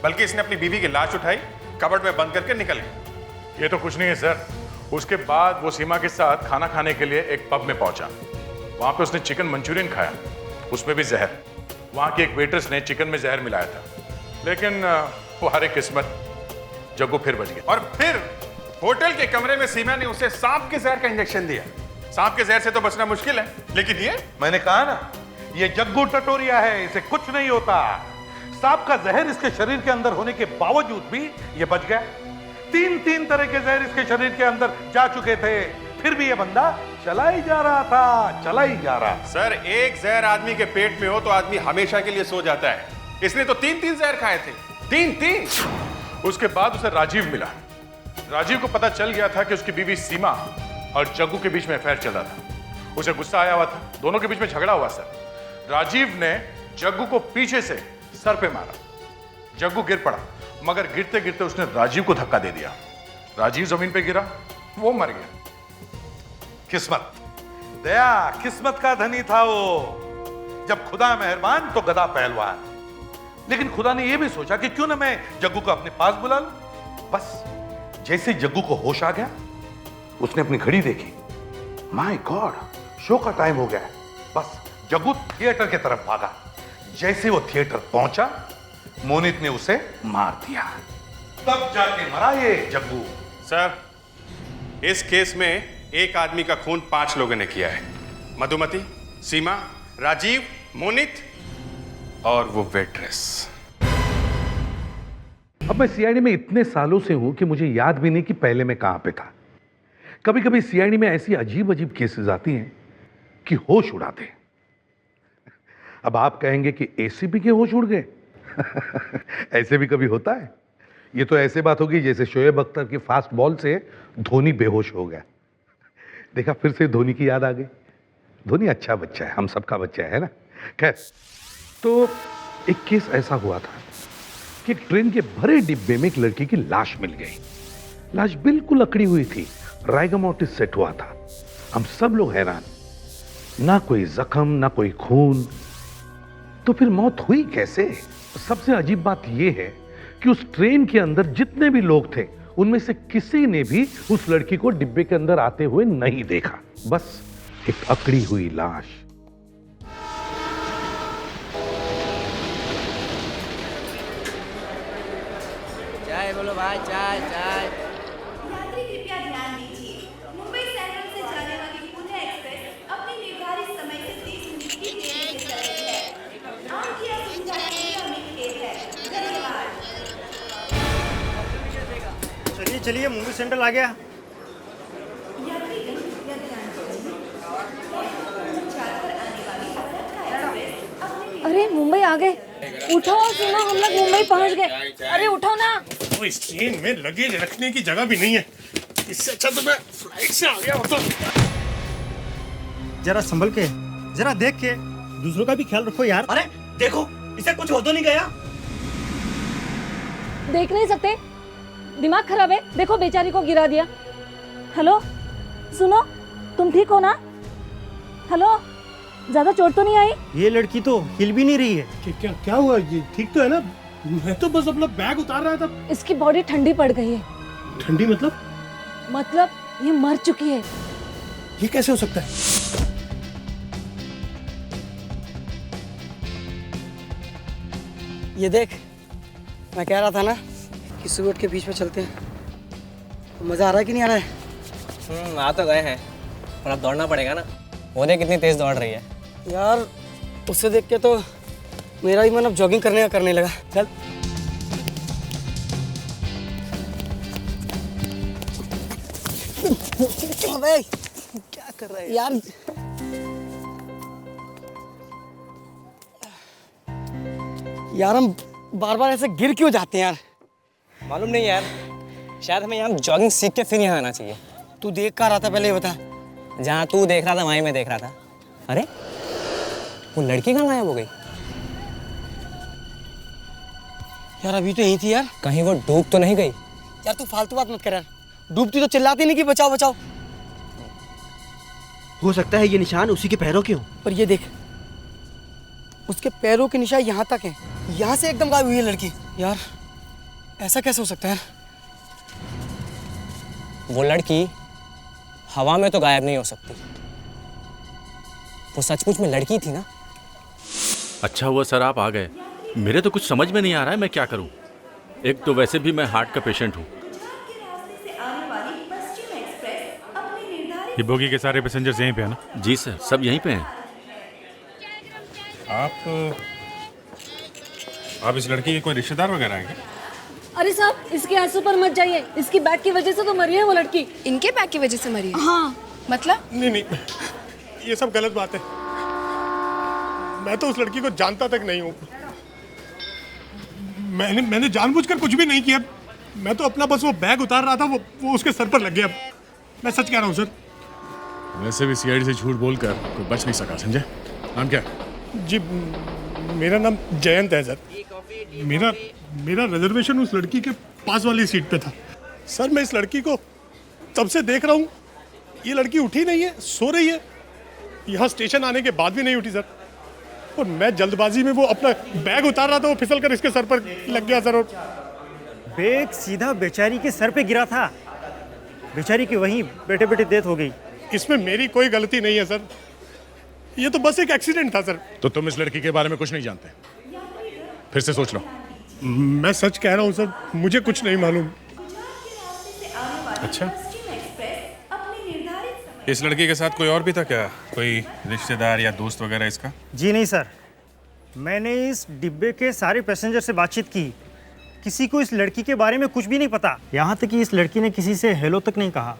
बल्कि इसने अपनी बीवी की लाश उठाई, कबर्ड में बंद करके निकल गया। ये तो कुछ नहीं है सर। उसके बाद वो सीमा के साथ खाना खाने के लिए एक पब में पहुंचा। वहां पे उसने चिकन मंचूरियन खाया, उसमें भी जहर। वहां की एक वेट्रेस ने चिकन में जहर मिलाया था, लेकिन वो हारे किस्मत, जग्गू फिर बच गया। और फिर होटल के कमरे में सीमा ने उसे सांप के जहर का इंजेक्शन दिया। सांप के जहर से तो बचना मुश्किल है, लेकिन ये मैंने कहा ना, ये जग्गू टटोरिया है, इसे कुछ नहीं होता। सांप का जहर इसके शरीर के अंदर होने के बावजूद भी ये बच गया। तीन तरह के जहर इसके शरीर के अंदर जा चुके थे, फिर भी ये बंदा चला ही जा रहा था, चला ही जा रहा। सर, एक जहर आदमी के पेट में हो तो आदमी हमेशा के लिए सो जाता है। इसने तो तीन जहर खाए थे, तीन। उसके बाद उसे राजीव मिला। राजीव को पता चल गया था कि उसकी बीवी सीमा और जग्गू के बीच में अफेयर चल रहा था। उसे गुस्सा आया हुआ था, दोनों के बीच में झगड़ा हुआ सर। राजीव ने जग्गू को पीछे से सर पे मारा, जग्गू गिर पड़ा, मगर गिरते गिरते उसने राजीव को धक्का दे दिया। राजीव जमीन पे गिरा, वो मर गया। किस्मत, दया किस्मत का धनी था वो। जब खुदा मेहरबान तो गधा पहलवान। लेकिन खुदा ने यह भी सोचा कि क्यों ना मैं जग्गू को अपने पास बुला लूं। बस जैसे जग्गू को होश आ गया, उसने अपनी घड़ी देखी। माय गॉड, शो का टाइम हो गया है। बस जग्गू थिएटर की तरफ भागा। जैसे वो थिएटर पहुंचा, मोनित ने उसे मार दिया। तब जाके मरा ये जग्गू। सर, इस केस में एक आदमी का खून 5 लोगों ने किया है। मधुमती, सीमा, राजीव, मोनित और वो वेट्रेस। अब मैं सीआईडी में इतने सालों से हूं कि मुझे याद भी नहीं कि पहले मैं कहां पे था। कभी कभी सीआईडी में ऐसी अजीब अजीब केसेस आती हैं कि होश उड़ाते हैं। अब आप कहेंगे कि एसीपी के होश उड़ गए। ऐसे भी कभी होता है। ये तो ऐसे बात होगी जैसे शोएब अख्तर की फास्ट बॉल से धोनी बेहोश हो गया। देखा, फिर से धोनी की याद आ गई। धोनी अच्छा बच्चा है, हम सबका बच्चा है ना। खैर, तो एक केस ऐसा हुआ था कि ट्रेन के भरे डिब्बे में एक लड़की की लाश मिल गई। लाश बिल्कुल अकड़ी हुई थी, राइगोमोटिस सेट हुआ था। हम सब लोग हैरान। ना कोई जख्म, ना कोई खून, तो फिर मौत हुई कैसे? सबसे अजीब बात यह है कि उस ट्रेन के अंदर जितने भी लोग थे उनमें से किसी ने भी उस लड़की को डिब्बे के अंदर आते हुए नहीं देखा। बस एक अकड़ी हुई लाश। चाय बोलो भाई, चाय चाय। यात्री कृपया ध्यान दीजिए, मुंबई सेंट्रल से जाने वाली पुणे एक्सप्रेस अपने निर्धारित समय से 30 मिनट की देरी से चल रही है। आपकी असुविधा के लिए हमें खेद है। धन्यवाद। चलिए चलिए, मुंबई सेंट्रल आ गया। यात्रीगण कृपया ध्यान दीजिए, आने वाली तत्काल एक्सप्रेस अपने अरे मुंबई आ गए। उठो सुनो, हम लोग मुंबई पहुंच गए। अरे उठो ना। तो इस ट्रेन में लगेज रखने की जगह भी नहीं है। इससे अच्छा तो मैं फ्लाइट से आ गया होता। जरा संभल के, जरा देख के, दूसरों का भी ख्याल रखो यार। अरे देखो, इसे कुछ हो तो नहीं गया? देख नहीं सकते, दिमाग खराब है। देखो बेचारी को गिरा दिया। हेलो सुनो, तुम ठीक हो ना? हेलो, ज्यादा चोट तो नहीं आई? ये लड़की तो हिल भी नहीं रही है। क्या क्या हुआ? ये ठीक तो है ना? मैं तो बस अपना बैग उतार रहा था। इसकी बॉडी ठंडी पड़ गई है। ठंडी मतलब? मतलब ये मर चुकी है। ये कैसे हो सकता है? ये देख, मैं कह रहा था ना कि सुबह के बीच में चलते हैं। मजा आ रहा है कि नहीं आ रहा है? आ तो गए हैं, पर अब दौड़ना पड़ेगा ना। वो देख कितनी तेज दौड़ रही है। यार उसे देख के तो मेरा ही मन अब जॉगिंग करने लगा। चल अबे क्या कर रहा है यार? यार हम बार बार ऐसे गिर क्यों जाते हैं यार? मालूम नहीं यार, शायद हमें यहाँ जॉगिंग सीख के फिर यहाँ आना चाहिए। तू देख कहाँ रहा था पहले ये बता। जहाँ तू देख रहा था वहीं मैं देख रहा था। अरे वो लड़की कहाँ गायब हो गई? यार अभी तो यही थी यार। कहीं वो डूब तो नहीं गई? यार तू फालतू बात मत कर यार। डूबती तो चिल्लाती नहीं कि बचाओ बचाओ। हो सकता है ये निशान उसी के पैरों के हों। पर ये देख, उसके पैरों के निशान यहाँ तक हैं। यहाँ से एकदम गायब हुई है लड़की। यार ऐसा कैसे हो सकता है? वो लड़की हवा में तो गायब नहीं हो सकती। वो सचमुच में लड़की थी ना? अच्छा हुआ सर आप आ गए। मेरे तो कुछ समझ में नहीं आ रहा है मैं क्या करूं। एक तो वैसे भी मैं हार्ट का पेशेंट हूं। ये बोगी के सारे पैसेंजर्स यहीं पे हैं ना? जी सर, सब यहीं पे हैं। आप इस लड़की के कोई रिश्तेदार वगैरह हैं क्या? अरे साहब, इसके आंसू पर मत जाइए। इसकी बैग की वजह से तो मरी है वो लड़की। इनके बैग की वजह से मरी है? हाँ। मतलब? नहीं, ये सब गलत बात है। मैं तो उस लड़की को जानता तक नहीं हूँ। मैंने जानबूझकर कुछ भी नहीं किया। मैं तो अपना बस वो बैग उतार रहा था, वो उसके सर पर लग गया। मैं सच कह रहा हूँ सर। वैसे भी सीआईडी से झूठ बोलकर कोई बच नहीं सका। संजय, नाम क्या? जी मेरा नाम जयंत है सर। मेरा रिजर्वेशन उस लड़की के पास वाली सीट पे था। सर मैं इस लड़की को तब से देख रहा हूँ। ये लड़की उठी नहीं है, सो रही है। यहाँ स्टेशन आने के बाद भी नहीं उठी सर। और मैं जल्दबाजी में वो अपना बैग उतार रहा था, वो फिसल कर इसके सर पर लग गया सर। और बैग सीधा बेचारी के सर पे गिरा था। बेचारी की वहीं बैठे बैठे डेथ हो गई। इसमें मेरी कोई गलती नहीं है सर। ये तो बस एक एक्सीडेंट था सर। तो तुम इस लड़की के बारे में कुछ नहीं जानते? फिर से सोच लो। मैं सच कह रहा हूँ सर, मुझे कुछ नहीं मालूम। अच्छा, इस लड़की के साथ कोई और भी था क्या? कोई रिश्तेदार या दोस्त वगैरह इसका? जी नहीं सर, मैंने इस डिब्बे के सारे पैसेंजर से बातचीत की। किसी को इस लड़की के बारे में कुछ भी नहीं पता। यहाँ तक कि इस लड़की ने किसी से हेलो तक नहीं कहा।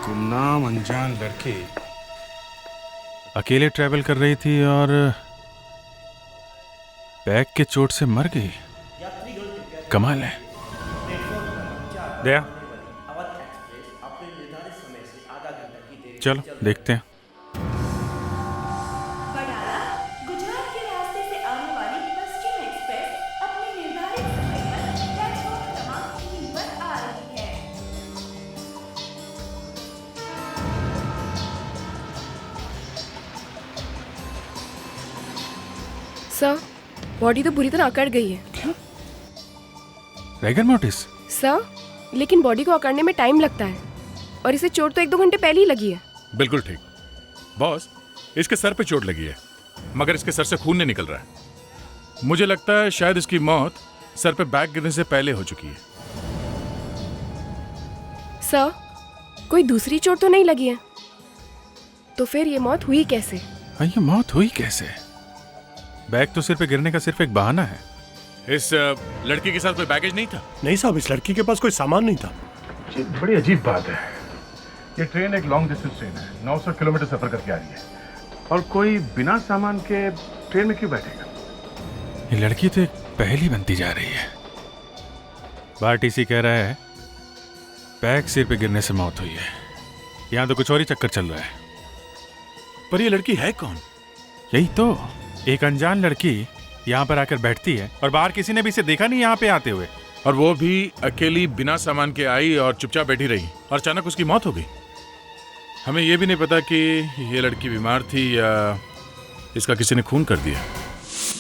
गुमनाम अनजान लड़की अकेले ट्रैवल कर रही थी और बैग के चोट से मर गई। कमाल है। दया, चलो देखते हैं। गुजरात के रास्ते से आने वाली पश्चिम एक्सप्रेस अपने निर्धारित समय पर प्लेटफॉर्म क्रमांक 3 पर आ रही है। सर बॉडी तो बुरी तरह अकड़ गई है। रैगर मोटिस? सर लेकिन बॉडी को अकड़ने में टाइम लगता है और इसे चोट तो 1-2 घंटे पहले ही लगी है। बिल्कुल ठीक बॉस, इसके सर पे चोट लगी है मगर इसके सर से खून नहीं निकल रहा है। मुझे लगता है शायद इसकी मौत सर पे बैग गिरने से पहले हो चुकी है। सर कोई दूसरी चोट तो नहीं लगी है? तो फिर ये मौत हुई कैसे? हाँ, ये मौत हुई कैसे? बैग तो सिर पे गिरने का सिर्फ एक बहाना है। इस लड़की के साथ कोई बैगेज नहीं था? नहीं साहब, इस लड़की के पास कोई सामान नहीं था। ये बड़ी अजीब बात है। ये ट्रेन एक लॉन्ग डिस्टेंस ट्रेन है, 900 किलोमीटर सफर करके आ रही है और कोई बिना सामान के ट्रेन में क्यों बैठेगा? ये लड़की तो एक पहेली बनती जा रही है। बार टीसी कह रहा है बैग सिर पे गिरने से मौत हुई है। यहाँ तो कुछ और ही चक्कर चल रहा है। पर ये लड़की है कौन? यही तो, एक अनजान लड़की यहाँ पर आकर बैठती है और बाहर किसी ने भी इसे देखा नहीं यहाँ पे आते हुए, और वो भी अकेली बिना सामान के आई और चुपचाप बैठी रही और अचानक उसकी मौत हो गई। हमें ये भी नहीं पता कि ये लड़की बीमार थी या इसका किसी ने खून कर दिया।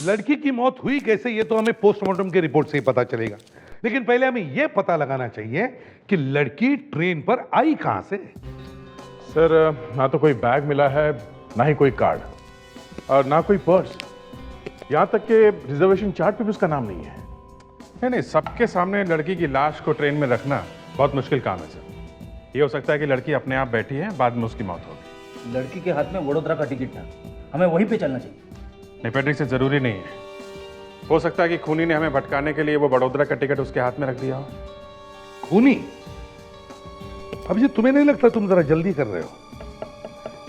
लड़की की मौत हुई कैसे ये तो हमें पोस्टमार्टम की रिपोर्ट से ही पता चलेगा, लेकिन पहले हमें यह पता लगाना चाहिए कि लड़की ट्रेन पर आई कहां से। सर ना तो कोई बैग मिला है, ना ही कोई कार्ड और ना कोई पर्स। यहाँ तक कि रिजर्वेशन चार्ट पे भी उसका नाम नहीं है। नहीं, सबके सामने लड़की की लाश को ट्रेन में रखना बहुत मुश्किल काम है सर। ये हो सकता है कि लड़की अपने आप बैठी है, बाद में उसकी मौत होगी। लड़की के हाथ में वडोदरा का टिकट था, हमें वहीं पे चलना चाहिए। नहीं पैट्रिक, से जरूरी नहीं है। हो सकता है कि खूनी ने हमें भटकाने के लिए वो वडोदरा का टिकट उसके हाथ में रख दिया हो। खूनी? अब ये तुम्हें नहीं लगता तुम जरा जल्दी कर रहे हो?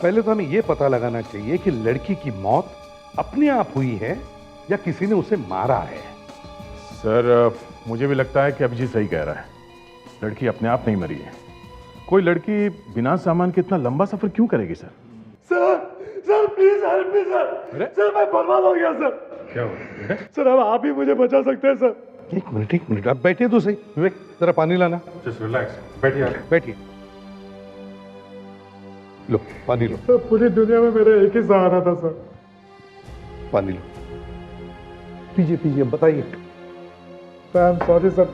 पहले तो हमें यह पता लगाना चाहिए कि लड़की की मौत अपने आप हुई है या किसी ने उसे मारा है। सर मुझे भी लगता है कि अभिजीत सही कह रहा है। लड़की अपने आप नहीं मरी है। कोई लड़की बिना सामान के इतना लंबा सफर क्यों करेगी sir? Sir please help me sir. Sir मैं बर्बाद हो गया सर। क्या हुआ? सर अब आप ही मुझे बचा सकते हैं सर। एक मिनट, आप बैठिए तो सही। विवेक जरा पानी लाना। जस्ट रिलैक्स, बैठिए। बैठिए, लो पानी लो। सर पूरी दुनिया में मेरा एक ही सहारा था सर। पानी लो, पीजिए, बताइए। आई एम सॉरी सर,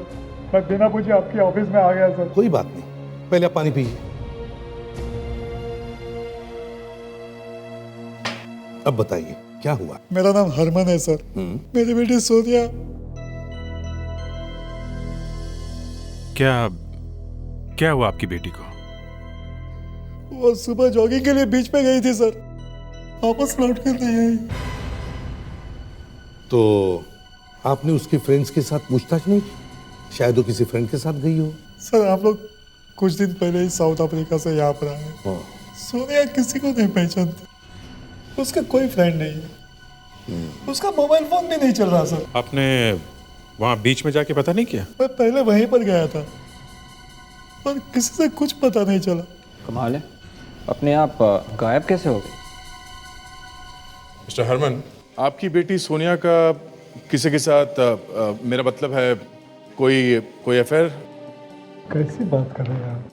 मैं बिना पूछे आपके ऑफिस में आ गया सर। कोई बात नहीं, पहले आप पानी पीजिए। अब बताइए क्या हुआ? मेरा नाम हरमन है सर। मेरी बेटी सोनिया। क्या हुआ आपकी बेटी को? वो सुबह जॉगिंग के लिए बीच पे गई थी सर, वापस लौट कर नहीं आई। तो आपने उसके फ्रेंड्स के साथ पूछताछ नहीं की? शायद वो किसी फ्रेंड के साथ गई हो। सर आप लोग कुछ दिन पहले ही साउथ अफ्रीका से यहाँ पर आए। सोनिया किसी को नहीं पहचानती, उसका कोई फ्रेंड नहीं है, उसका मोबाइल फोन भी नहीं चल रहा सर। आपने वहां बीच में जाके पता नहीं किया? मैं पहले वहीं पर गया था पर किसी से कुछ पता नहीं चला। कमाल है, अपने आप गायब कैसे हो गए? मिस्टर हरमन, आपकी बेटी सोनिया का किसी के साथ मेरा मतलब है कोई अफेयर? कैसी बात कर रहे हैं आप?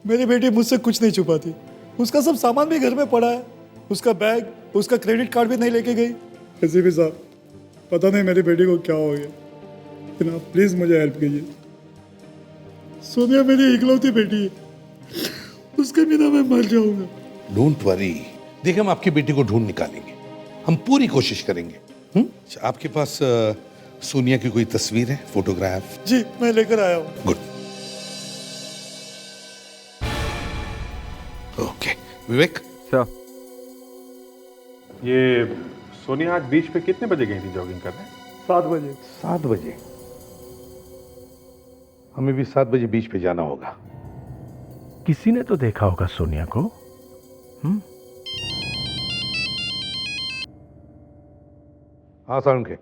मेरी बेटी मुझसे कुछ नहीं छुपाती। उसका सब सामान भी घर में पड़ा है, उसका बैग, उसका क्रेडिट कार्ड भी नहीं लेके गई। किसी भी साहब, पता नहीं मेरी बेटी को क्या हो गया, लेकिन आप प्लीज मुझे हेल्प कीजिए। सोनिया मेरी इकलौती बेटी है, उसके बिना मैं मर जाऊंगा। डोंट वरी, देखिए हम आपकी बेटी को ढूंढ निकालेंगे, हम पूरी कोशिश करेंगे। आपके पास सोनिया की कोई तस्वीर है, फोटोग्राफ? जी मैं लेकर आया हूँ। Good, okay. विवेक सर, ये सोनिया आज बीच पे कितने बजे गई थी जॉगिंग करने? 7 बजे। 7 बजे? हमें भी 7 बजे बीच पे जाना होगा। किसी ने तो देखा होगा सोनिया को। हाँ सारुण के,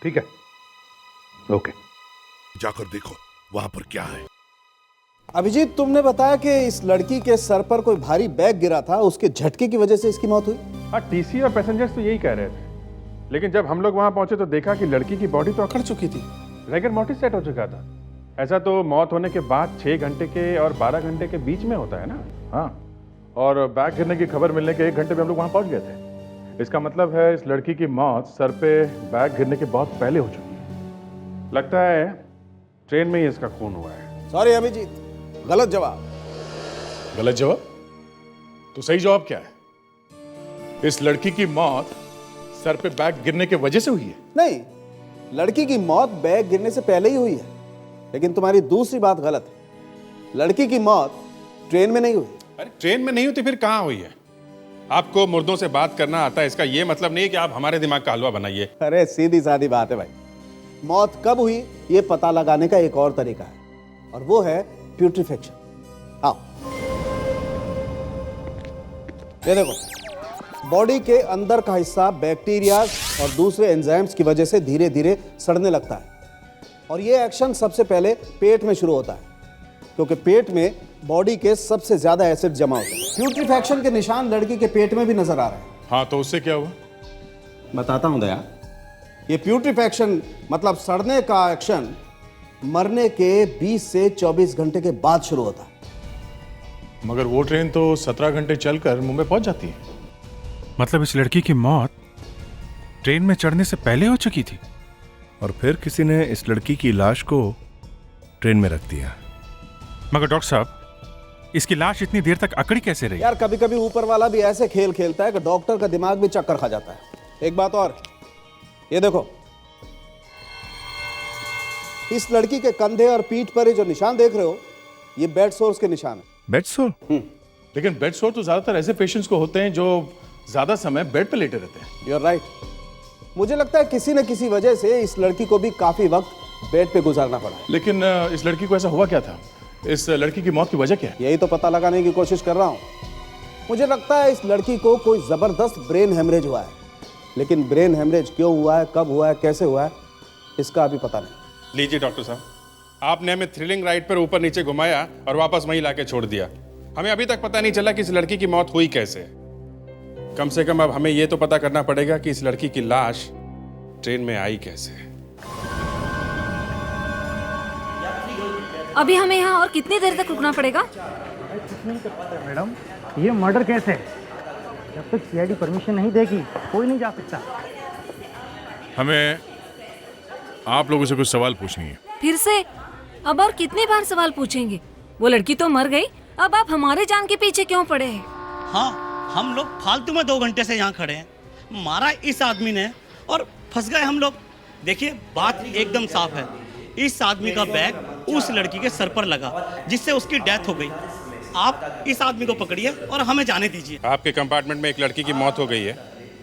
ठीक है, ओके। जाकर देखो वहां पर क्या है। अभिजीत, तुमने बताया कि इस लड़की के सर पर कोई भारी बैग गिरा था, उसके झटके की वजह से इसकी मौत हुई। हाँ, टीसी और पैसेंजर्स तो यही कह रहे थे, लेकिन जब हम लोग वहां पहुंचे तो देखा कि लड़की की बॉडी तो अकड़ चुकी थी, रैगर मोर्टिस सेट हो चुका था। ऐसा तो मौत होने के बाद 6 घंटे के और 12 घंटे के बीच में होता है ना। हाँ, और बैग गिरने की खबर मिलने के 1 घंटे में हम लोग वहां पहुंच गए थे। इसका मतलब है इस लड़की की मौत सर पे बैग गिरने के बहुत पहले हो चुकी है। लगता है ट्रेन में ही इसका खून हुआ है। सॉरी अभिजीत, गलत जवाब। गलत जवाब? तो सही जवाब क्या है? इस लड़की की मौत सर पे बैग गिरने की वजह से हुई है? नहीं, लड़की की मौत बैग गिरने से पहले ही हुई है। लेकिन तुम्हारी दूसरी बात गलत है। लड़की की मौत ट्रेन में नहीं हुई। अरे ट्रेन में नहीं हुई तो फिर कहाँ हुई है? आपको मुर्दों से बात करना आता है, इसका ये मतलब नहीं है कि आप हमारे दिमाग का हलवा बनाइए। अरे सीधी सादी बात है भाई। मौत कब हुई ये पता लगाने का एक और तरीका है, और वो है प्यूट्रिफेक्शन। आओ ये देखो, बॉडी के अंदर का हिस्सा बैक्टीरिया और दूसरे एंजाइम्स की वजह से धीरे धीरे सड़ने लगता है, और ये एक्शन सबसे पहले पेट में शुरू होता है, क्योंकि पेट में बॉडी के सबसे ज्यादा एसिड जमा होता है। प्यूट्रिफैक्शन के निशान लड़की के पेट में भी नजर आ रहे हैं। हाँ, तो उससे क्या हुआ? बताता हूं दया। ये प्यूट्रिफैक्शन मतलब सड़ने का एक्शन मरने के 20 से 24 घंटे के बाद शुरू होता है। मगर वो ट्रेन तो 17 घंटे चलकर मुंबई पहुंच जाती है। मतलब इस लड़की की मौत ट्रेन में चढ़ने से पहले हो चुकी थी, और फिर किसी ने इस लड़की की लाश को ट्रेन में रख दिया। मगर डॉक्टर साहब, इसकी लाश इतनी देर तक अकड़ी कैसे रही? यार कभी कभी ऊपर वाला भी ऐसे खेल खेलता है कि डॉक्टर का दिमाग भी चक्कर खा जाता है। एक बात और, ये देखो, इस लड़की के कंधे और पीठ पर ये जो निशान देख रहे हो, ये बेड सोर्स के निशान है। बेड सोर? लेकिन बेड सोर तो ज्यादातर ऐसे पेशेंट्स को होते हैं जो ज्यादा समय बेड पे लेटे रहते हैं। You are right. मुझे लगता है किसी न किसी वजह से इस लड़की को भी काफी वक्त बेड पे गुजारना पड़ा। लेकिन इस लड़की को ऐसा हुआ क्या था? इस लड़की की मौत की वजह क्या है? यही तो पता लगाने की कोशिश कर रहा हूं। मुझे लगता है इस लड़की को कोई जबरदस्त ब्रेन हेमरेज हुआ है, लेकिन ब्रेन हेमरेज क्यों हुआ है, कब हुआ है, कैसे हुआ है, इसका अभी पता नहीं। लीजिए डॉक्टर साहब, आपने हमें थ्रिलिंग राइड पर ऊपर नीचे घुमाया और वापस वहीं लाके छोड़ दिया। हमें अभी तक पता नहीं चला कि इस लड़की की मौत हुई कैसे। कम से कम अब हमें यह तो पता करना पड़ेगा कि इस लड़की की लाश ट्रेन में आई कैसे। अभी हमें यहाँ और कितनी देर तक रुकना पड़ेगा? मैडम, ये मर्डर केस है। जब तक सीआईडी परमिशन नहीं देगी कोई नहीं जा सकता। हमें आप लोगों से कुछ सवाल पूछनी है। फिर से? अब और कितनी बार सवाल पूछेंगे? वो लड़की तो मर गई, अब आप हमारे जान के पीछे क्यों पड़े हैं? हाँ, हम लोग फालतू में 2 घंटे से यहाँ खड़े हैं। मारा इस आदमी ने और फंस गए हम लोग। देखिए, बात एकदम साफ है। इस आदमी का बैग उस लड़की के सर पर लगा, जिससे उसकी डेथ हो गई। आप इस आदमी को पकड़िए और हमें जाने दीजिए। आपके कंपार्टमेंट में एक लड़की की मौत हो गई है,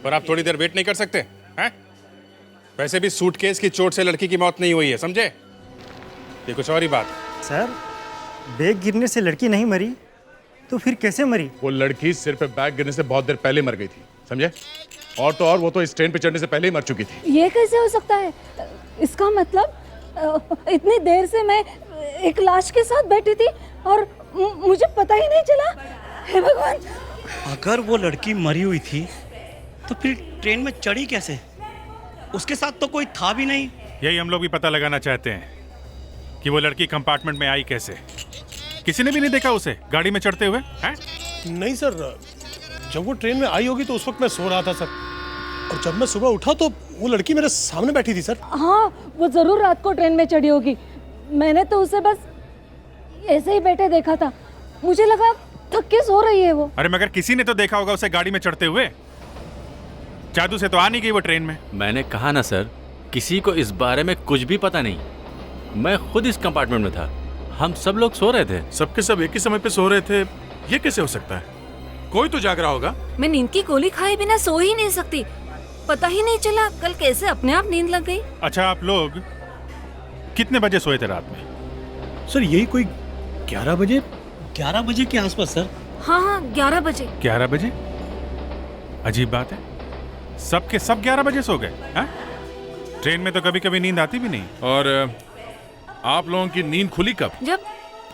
पर आप थोड़ी देर वेट नहीं कर सकते हैं? वैसे भी सूटकेस की चोट से लड़की की मौत नहीं हुई है, समझे? ये कुछ और ही बात। सर, बैग गिरने से लड़की नहीं मरी तो फिर कैसे मरी? वो लड़की सिर पे बैग गिरने से बहुत देर पहले मर गई थी, समझे? और तो और वो तो इस ट्रेन पे चढ़ने से पहले ही मर चुकी थी। ये कैसे हो सकता है? इसका मतलब इतनी देर से मैं एक लाश के साथ बैठी थी और मुझे पता ही नहीं चला। हे भगवान! अगर वो लड़की मरी हुई थी तो फिर ट्रेन में चढ़ी कैसे? उसके साथ तो कोई था भी नहीं। यही हम लोग भी पता लगाना चाहते हैं कि वो लड़की कंपार्टमेंट में आई कैसे। किसी ने भी नहीं देखा उसे गाड़ी में चढ़ते हुए? हैं? नहीं सर, जब वो ट्रेन में आई होगी तो उस वक्त मैं सो रहा था सर, और जब मैं सुबह उठा तो वो लड़की मेरे सामने बैठी थी सर। हाँ, वो जरूर रात को ट्रेन में चढ़ी होगी। मैंने तो उसे बस ऐसे ही बैठे देखा था, मुझे लगा थक के सो रही है वो। अरे मगर किसी ने तो देखा होगा उसे गाड़ी में चढ़ते हुए। जादू से तो आ नहीं गई वो ट्रेन में। मैंने कहा ना सर, किसी को इस बारे में कुछ भी पता नहीं। मैं खुद इस कंपार्टमेंट में था, हम सब लोग सो रहे थे। सबके सब एक ही समय पे सो रहे थे, ये कैसे हो सकता है? कोई तो जाग रहा होगा। मैं नींद की गोली खाए बिना सो ही नहीं सकती। पता ही नहीं चला कल कैसे अपने आप नींद लग गई। अच्छा, आप लोग कितने बजे सोए थे रात में? सर यही कोई 11 बजे। 11 बजे के आसपास सर। हाँ, 11 बजे। 11 बजे? अजीब बात है, सबके सब 11 बजे सो गए। ट्रेन में तो कभी कभी नींद आती भी नहीं। और आप लोगों की नींद खुली कब? जब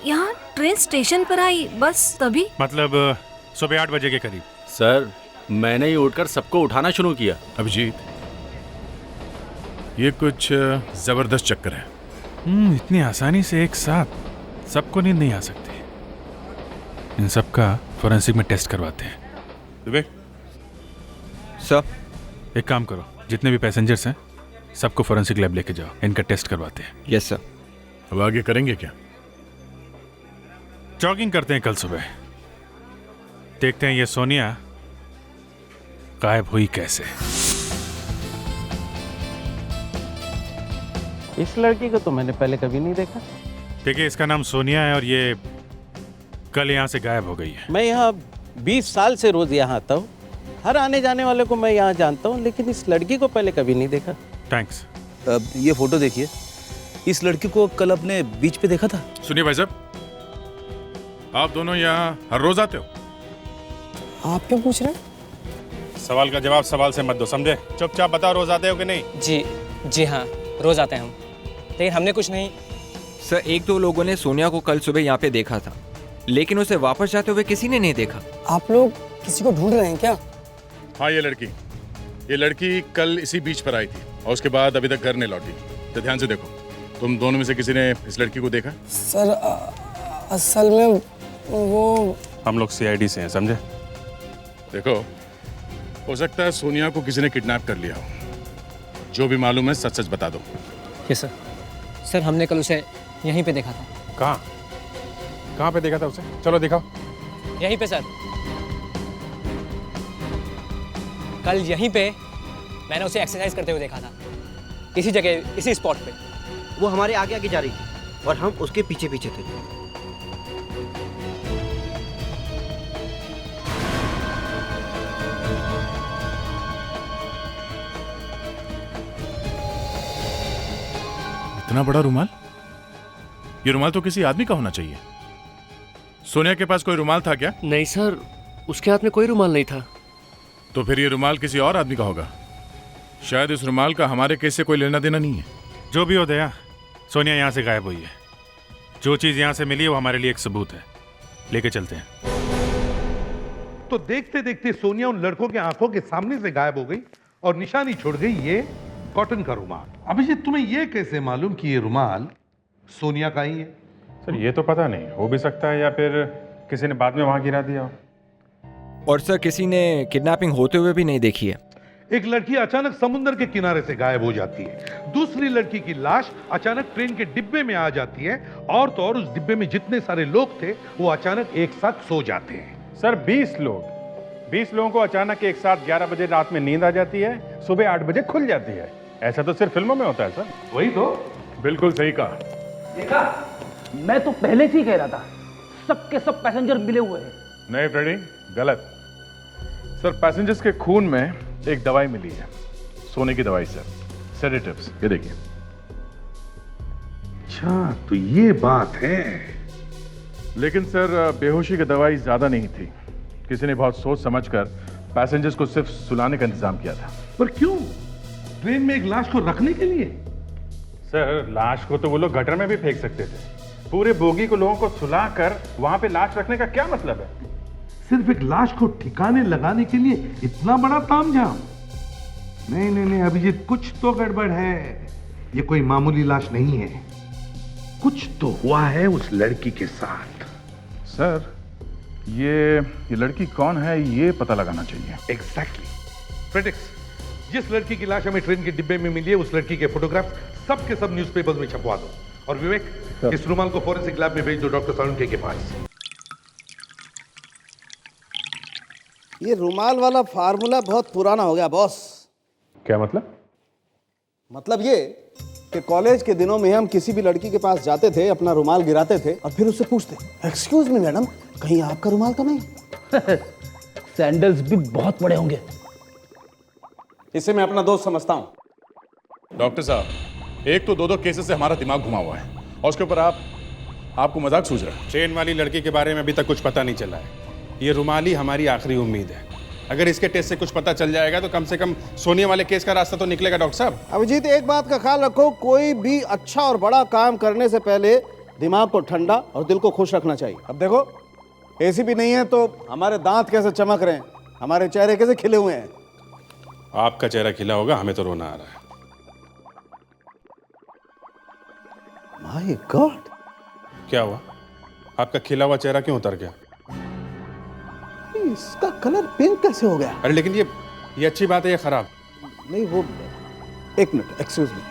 यहाँ ट्रेन स्टेशन पर आई, बस तभी। मतलब सुबह 8 बजे के करीब। सर, मैंने ही उठकर सबको उठाना शुरू किया। अभिजीत, ये कुछ जबरदस्त चक्कर है। इतनी आसानी से एक साथ सबको नींद नहीं आ सकती। इन सब का फॉरेंसिक में टेस्ट करवाते हैं। विवेक सर, एक काम करो, जितने भी पैसेंजर्स हैं सबको फॉरेंसिक लैब लेके जाओ, इनका टेस्ट करवाते हैं। Yes sir. अब आगे करेंगे क्या? जॉगिंग करते हैं कल सुबह, देखते हैं ये सोनिया गायब हुई कैसे। इस लड़की को तो मैंने पहले कभी नहीं देखा। देखिए, इसका नाम सोनिया है और ये कल यहाँ से गायब हो गई है। मैं यहाँ 20 साल से रोज यहाँ आता हूँ, हर आने जाने वाले को मैं यहाँ जानता हूँ, लेकिन इस लड़की को पहले कभी नहीं देखा। थैंक्स। ये फोटो देखिए, इस लड़की को कल अपने बीच पे देखा था। सुनिए भाई साहब, आप दोनों यहाँ हर रोज आते हो? आप क्यों पूछ रहे हैं? सवाल का जवाब सवाल से मत दो, समझे? चुपचाप बताओ, रोज आते हो कि नहीं? जी हाँ, रोज आते हैं हम, लेकिन हमने कुछ नहीं। सर, एक दो लोगों ने सोनिया को कल सुबह यहाँ पे देखा था, लेकिन उसे वापस जाते हुए किसी ने नहीं देखा। आप लोग किसी को ढूंढ रहे हैं क्या? हाँ, ये लड़की कल इसी बीच पर आई थी और उसके बाद अभी तक घर नहीं लौटी। तो ध्यान से देखो, तुम दोनों में से किसी ने इस लड़की को देखा? सर असल में वो हम लोग सीआईडी से हैं, समझे? देखो, हो सकता है सोनिया को किसी ने किडनैप कर लिया हो। जो भी मालूम है सच सच बता दो। Yes sir. सर, हमने कल उसे यहीं पे देखा था। कहाँ पे देखा था उसे? चलो दिखाओ। यहीं पे सर, कल यहीं पे मैंने उसे एक्सरसाइज करते हुए देखा था, इसी जगह, इसी स्पॉट पे। वो हमारे आगे आगे जा रही थी और हम उसके पीछे पीछे थे। इतना बड़ा रुमाल? ये रुमाल तो किसी आदमी का होना चाहिए। सोनिया के पास कोई रुमाल था क्या? नहीं सर, उसके हाथ में कोई रुमाल नहीं था। तो फिर ये रुमाल किसी और आदमी का होगा। शायद इस रुमाल का हमारे केस से कोई लेना देना नहीं है। जो भी हो दया, सोनिया यहाँ से गायब हुई है। जो चीज यहाँ से मिली है वो हमारे लिए एक सबूत है। लेके चलते हैं। तो देखते देखते सोनिया उन लड़कों के आंखों के सामने से गायब हो गई और निशानी छोड़ गई ये कॉटन का रुमाल। अभिजीत, तुम्हें ये कैसे मालूम कि ये रुमाल सोनिया का ही है? सर, ये तो पता नहीं, हो भी सकता है या फिर किसी ने बाद में वहां गिरा दिया हो। और सर, किसी ने किडनैपिंग होते हुए भी नहीं देखी है। एक लड़की अचानक समुद्र के किनारे से गायब हो जाती है, दूसरी लड़की की लाश अचानक ट्रेन के डिब्बे में आ जाती है, और तो और उस डिब्बे में जितने सारे लोग थे वो अचानक एक साथ सो जाते हैं। सर, 20 लोगों को अचानक एक साथ 11 बजे रात में नींद आ जाती है, सुबह 8 बजे खुल जाती है। ऐसा तो सिर्फ फिल्मों में होता है सर। वही तो, बिल्कुल सही कहा। देखा, मैं तो पहले से ही कह रहा था, सबके सब पैसेंजर मिले हुए हैं। नहीं फ्रेडी, गलत। सर, पैसेंजर्स के खून में एक दवाई मिली है, सोने की दवाई सर, सेडेटिव्स। ये देखिए। अच्छा, तो ये बात है। लेकिन सर, बेहोशी की दवाई ज्यादा नहीं थी। किसी ने बहुत सोच समझकर पैसेंजर्स को सिर्फ सुलाने का इंतजाम किया था। पर क्यों? ट्रेन में एक लाश को रखने के लिए? सर, लाश को तो वो लोग गटर में भी फेंक सकते थे। पूरे बोगी को लोगों को सुलाकर वहां पे लाश रखने का क्या मतलब है? सिर्फ एक लाश को ठिकाने लगाने के लिए इतना बड़ा तामझाम? नहीं नहीं नहीं अभिजीत, कुछ तो गड़बड़ है। ये कोई मामूली लाश नहीं है, कुछ तो हुआ है उस लड़की के साथ। सर, ये लड़की कौन है ये पता लगाना चाहिए। एग्जैक्टली। फ्रेडिक्स, जिस लड़की की लाश हमें ट्रेन के डिब्बे में मिली है उस लड़की के फोटोग्राफ सब के सब न्यूज़पेपर्स में छपवा दो। और विवेक, इस रुमाल को फॉरेंसिक लैब में भेज दो डॉक्टर सालुंके के पास। ये रुमाल वाला फार्मूला बहुत पुराना हो गया बॉस। क्या मतलब? मतलब ये कि कॉलेज के दिनों में हम किसी भी लड़की के पास जाते थे, अपना रुमाल गिराते थे और फिर उससे पूछते, एक्सक्यूज मी मैडम, कहीं आपका रुमाल तो नहीं? सैंडल्स भी बहुत बड़े होंगे। इसे मैं अपना दोस्त समझता हूं। डॉक्टर साहब, एक तो दो केसेस से हमारा दिमाग घुमा हुआ है और उसके ऊपर आपको मजाक सूझ रहा है। ट्रेन वाली लड़की के बारे में अभी तक कुछ पता नहीं चला है। ये रुमाल ही हमारी आखिरी उम्मीद है। अगर इसके टेस्ट से कुछ पता चल जाएगा तो कम से कम सोनिया वाले केस का रास्ता तो निकलेगा। डॉक्टर साहब, अभिजीत, एक बात का ख्याल रखो, कोई भी अच्छा और बड़ा काम करने से पहले दिमाग को ठंडा और दिल को खुश रखना चाहिए। अब देखो, एसी भी नहीं है तो हमारे दांत कैसे चमक रहे हैं, हमारे चेहरे कैसे खिले हुए हैं। आपका चेहरा खिला होगा, हमें तो रोना आ रहा है। माय गॉड, क्या हुआ? आपका खिला हुआ चेहरा क्यों उतर गया? इसका कलर पिंक कैसे हो गया? अरे लेकिन ये अच्छी बात है या खराब? नहीं वो, एक मिनट, एक्सक्यूज मी।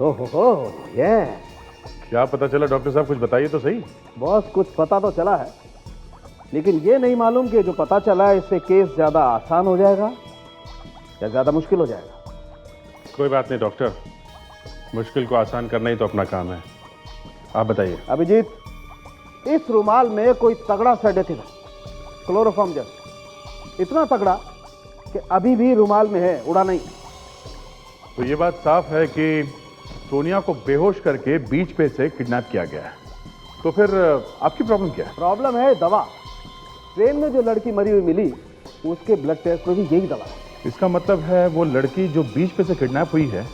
ओहो, ये क्या पता चला डॉक्टर साहब, कुछ बताइए तो सही। बॉस कुछ पता तो चला है, लेकिन ये नहीं मालूम कि जो पता चला है इससे केस ज्यादा आसान हो जाएगा या ज्यादा मुश्किल हो जाएगा। कोई बात नहीं डॉक्टर, मुश्किल को आसान करना ही तो अपना काम है। आप बताइए। अभिजीत, इस रुमाल में कोई तगड़ा सेडेटिव है, क्लोरोफॉर्म जैसा, इतना तगड़ा कि अभी भी रुमाल में है, उड़ा नहीं। तो ये बात साफ है कि सोनिया को बेहोश करके बीच पे से किडनैप किया गया है। तो फिर आपकी प्रॉब्लम क्या है? प्रॉब्लम है दवा। ट्रेन में जो लड़की मरी हुई मिली, उसके ब्लड टेस्ट में भी यही दवा है। इसका मतलब है वो लड़की जो बीच पे से किडनैप हुई है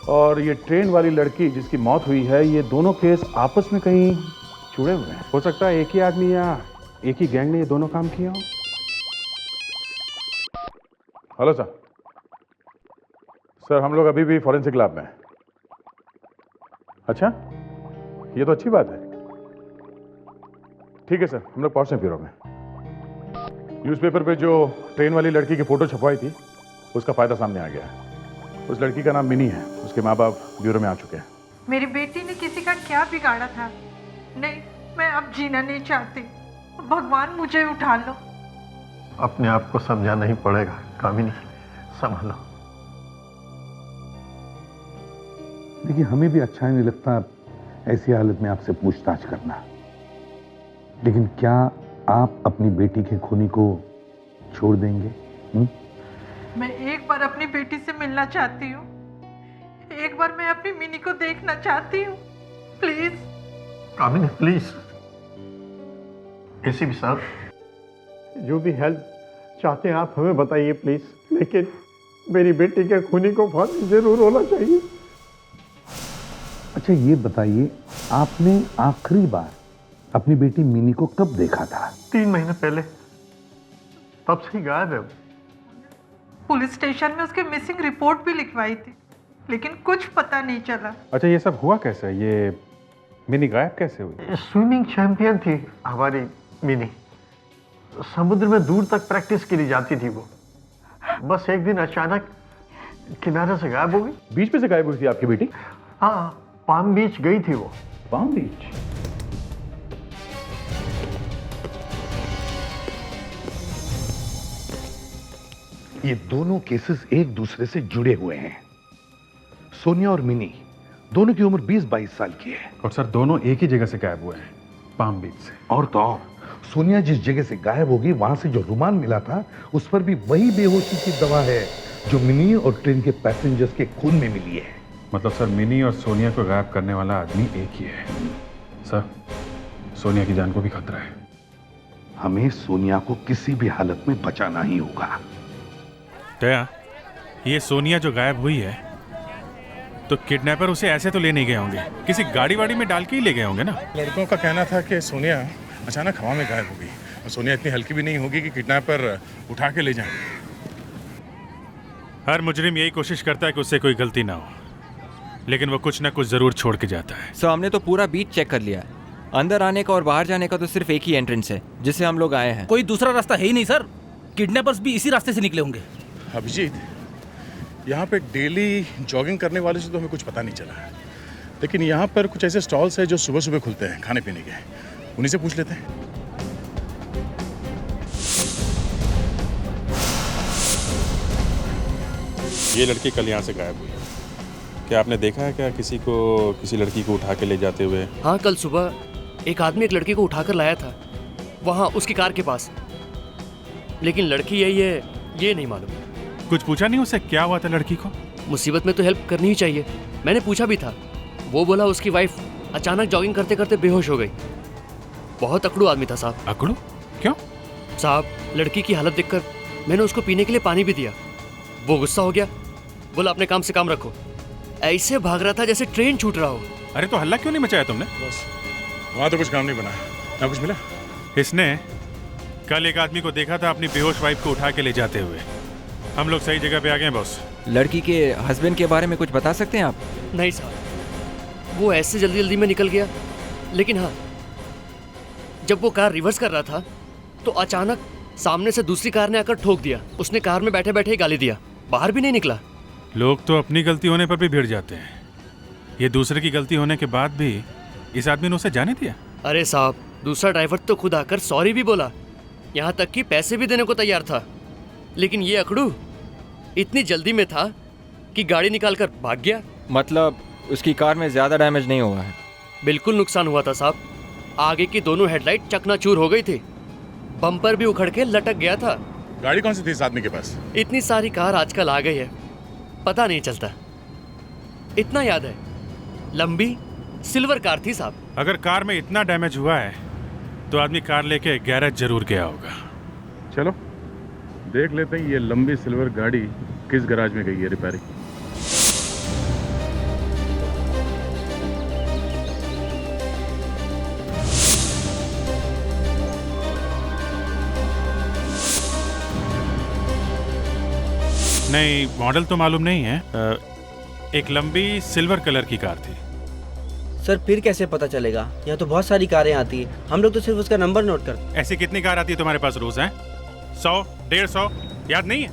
और ये ट्रेन वाली लड़की जिसकी मौत हुई है, ये दोनों केस आपस में कहीं जुड़े हुए हैं। हो सकता है एक ही आदमी या एक ही गैंग ने ये दोनों काम किया हो। हेलो सर, हम लोग अभी भी फॉरेंसिक लैब में हैं। अच्छा, ये तो अच्छी बात है। ठीक है सर, हम लोग पहुंच रहे हैं ब्यूरो में। न्यूज़पेपर पे जो ट्रेन वाली लड़की की फोटो छपवाई थी, उसका फायदा सामने आ गया है। उस लड़की का नाम मिनी है, उसके माँ बाप ब्यूरो में आ चुके हैं। मेरी बेटी ने किसी का क्या बिगाड़ा था? नहीं, मैं अब जीना नहीं चाहती। भगवान मुझे उठा लो। अपने आप को समझाना ही पड़ेगा कामिनी, संभालो। देखिए, हमें भी अच्छा नहीं लगता ऐसी हालत में आपसे पूछताछ करना, लेकिन क्या आप अपनी बेटी के खूनी को छोड़ देंगे? मैं एक बार अपनी बेटी से मिलना चाहती हूँ। एक बार मैं अपनी मिनी को देखना चाहती हूँ। Please Kamini, please. एसीपी साहब, जो भी हेल्प चाहते हैं आप हमें बताइए प्लीज, लेकिन मेरी बेटी के खूनी को फांसी जरूर होना चाहिए। अच्छा ये बताइए, आपने आखिरी बार अपनी बेटी मिनी को कब देखा था? 3 महीने पहले, तब से ही गायब है। पुलिस स्टेशन में उसके मिसिंग रिपोर्ट भी लिखवाई थी, लेकिन कुछ पता नहीं चला। अच्छा, ये सब हुआ कैसे? ये मिनी गायब कैसे हुई? स्विमिंग चैंपियन थी हमारी मिनी। समुद्र में दूर तक प्रैक्टिस के लिए जाती थी वो। बस एक दिन अचानक किनारे से गायब हो गई। बीच में से गायब हुई थी आपकी बेटी? हाँ, पाम बीच गई थी वो। पाम बीच? ये दोनों केसेस एक दूसरे से जुड़े हुए हैं। सोनिया और मिनी दोनों की उम्र 20-22 साल की है। और सर दोनों एक ही जगह से गायब हुए हैं, पाम बीच से। और तो और, सोनिया जिस जगह से गायब होगी वहां से जो रुमाल मिला था उस पर भी वही बेहोशी की दवा है जो मिनी और ट्रेन के पैसेंजर्स के खून में मिली है। मतलब सर मिनी और सोनिया को गायब करने वाला आदमी एक ही है। सर, सोनिया की जान को भी खतरा है। हमें सोनिया को किसी भी हालत में बचाना ही होगा। दया, ये सोनिया जो गायब हुई है, तो किडनैपर उसे ऐसे तो ले नहीं गए होंगे, किसी गाड़ी वाड़ी में डाल के ही ले गए होंगे ना? लड़कों का कहना था कि सोनिया अचानक हवा में गायब हो गई और सोनिया इतनी हल्की भी नहीं होगी कि किडनैपर उठा के ले जाए। हर मुजरिम यही कोशिश करता है कि उससे कोई गलती ना हो, लेकिन वो कुछ ना कुछ जरूर छोड़ के जाता है। सो हमने तो पूरा बीच चेक कर लिया। अंदर आने का और बाहर जाने का तो सिर्फ एक ही एंट्रेंस है जिससे हम लोग आए हैं। कोई दूसरा रास्ता है ही नहीं सर। किडनैपर्स भी इसी रास्ते से निकले होंगे। अभिजीत, यहाँ पे डेली जॉगिंग करने वाले से तो हमें कुछ पता नहीं चला, लेकिन यहाँ पर कुछ ऐसे स्टॉल्स हैं जो सुबह सुबह खुलते हैं खाने पीने के, उन्हीं से पूछ लेते हैं। ये लड़की कल यहाँ से गायब हुई। क्या आपने देखा है क्या किसी लड़की को उठा के ले जाते हुए? हाँ, कल सुबह एक आदमी एक लड़की को उठाकर लाया था वहाँ उसकी कार के पास, लेकिन लड़की यही है ये नहीं मालूम। कुछ पूछा नहीं उससे क्या हुआ था लड़की को? मुसीबत में तो हेल्प करनी ही चाहिए। मैंने पूछा भी था, वो बोला उसकी वाइफ अचानक जॉगिंग करते करते बेहोश हो गई। बहुत अकड़ू आदमी था साहब। अकड़ू? क्यों? साहब, लड़की की हालत देखकर मैंने उसको पीने के लिए पानी भी दिया। वो गुस्सा हो गया, बोला अपने काम से काम रखो। ऐसे भाग रहा था जैसे ट्रेन छूट रहा हो। अरे तो हल्ला क्यों नहीं मचाया तुमने? वहां तो कुछ काम नहीं बना ना, कुछ मिला? इसने कल एक आदमी को देखा था अपनी बेहोश वाइफ को उठा के ले जाते हुए। हम लोग सही जगह पे आ गए बॉस। लड़की के हस्बैंड के बारे में कुछ बता सकते हैं आप? नहीं साहब, वो ऐसे जल्दी जल्दी में निकल गया। लेकिन हाँ, जब वो कार रिवर्स कर रहा था तो अचानक सामने से दूसरी कार ने आकर ठोक दिया। उसने कार में बैठे बैठे ही गाली दिया, बाहर भी नहीं निकला। लोग तो अपनी गलती होने पर भी भिड़ जाते हैं, ये दूसरे की गलती होने के बाद भी इस आदमी ने उसे जाने दिया। अरे साहब, दूसरा ड्राइवर तो खुद आकर सॉरी भी बोला, यहाँ तक कि पैसे भी देने को तैयार था। लेकिन ये अकड़ू इतनी जल्दी में था कि गाड़ी निकालकर भाग गया। मतलब उसकी कार में ज्यादा डैमेज नहीं हुआ है? बिल्कुल नुकसान हुआ था साहब। आगे की दोनों हेडलाइट चकनाचूर हो गई थी, बम्पर भी उखड़ के लटक गया था। गाड़ी कौन सी थी इस आदमी के पास? इतनी सारी कार आजकल आ गई है, पता नहीं चलता। इतना याद है, लंबी सिल्वर कार थी साहब। अगर कार में इतना डैमेज हुआ है तो आदमी कार लेके गैरेज जरूर गया होगा। चलो देख लेते हैं ये लंबी सिल्वर गाड़ी किस गैराज में गई है रिपेयरिंग। नहीं, मॉडल तो मालूम नहीं है। एक लंबी सिल्वर कलर की कार थी। सर फिर कैसे पता चलेगा? यहाँ तो बहुत सारी कारें आती है, हम लोग तो सिर्फ उसका नंबर नोट करते। ऐसी कितनी कार आती है तुम्हारे पास रोज? हैं 100, 150? याद नहीं है?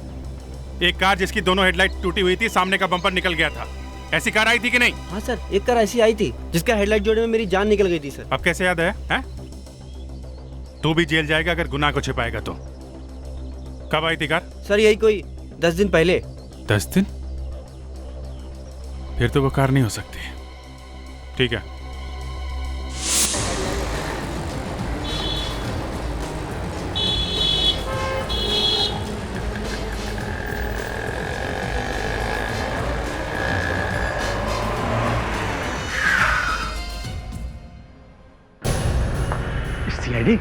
एक कार जिसकी दोनों हेडलाइट टूटी हुई थी, सामने का बम्पर निकल गया था, ऐसी कार आई थी कि नहीं? हाँ सर, एक कार ऐसी आई थी जिसका हेडलाइट जोड़ने में मेरी जान निकल गई थी सर। अब कैसे याद है? तू भी जेल जाएगा अगर गुनाह को छिपाएगा तो। कब आई थी कार? सर यही कोई 10 दिन पहले। 10 दिन? फिर तो वो कार नहीं हो सकती। ठीक है, सीआईडी,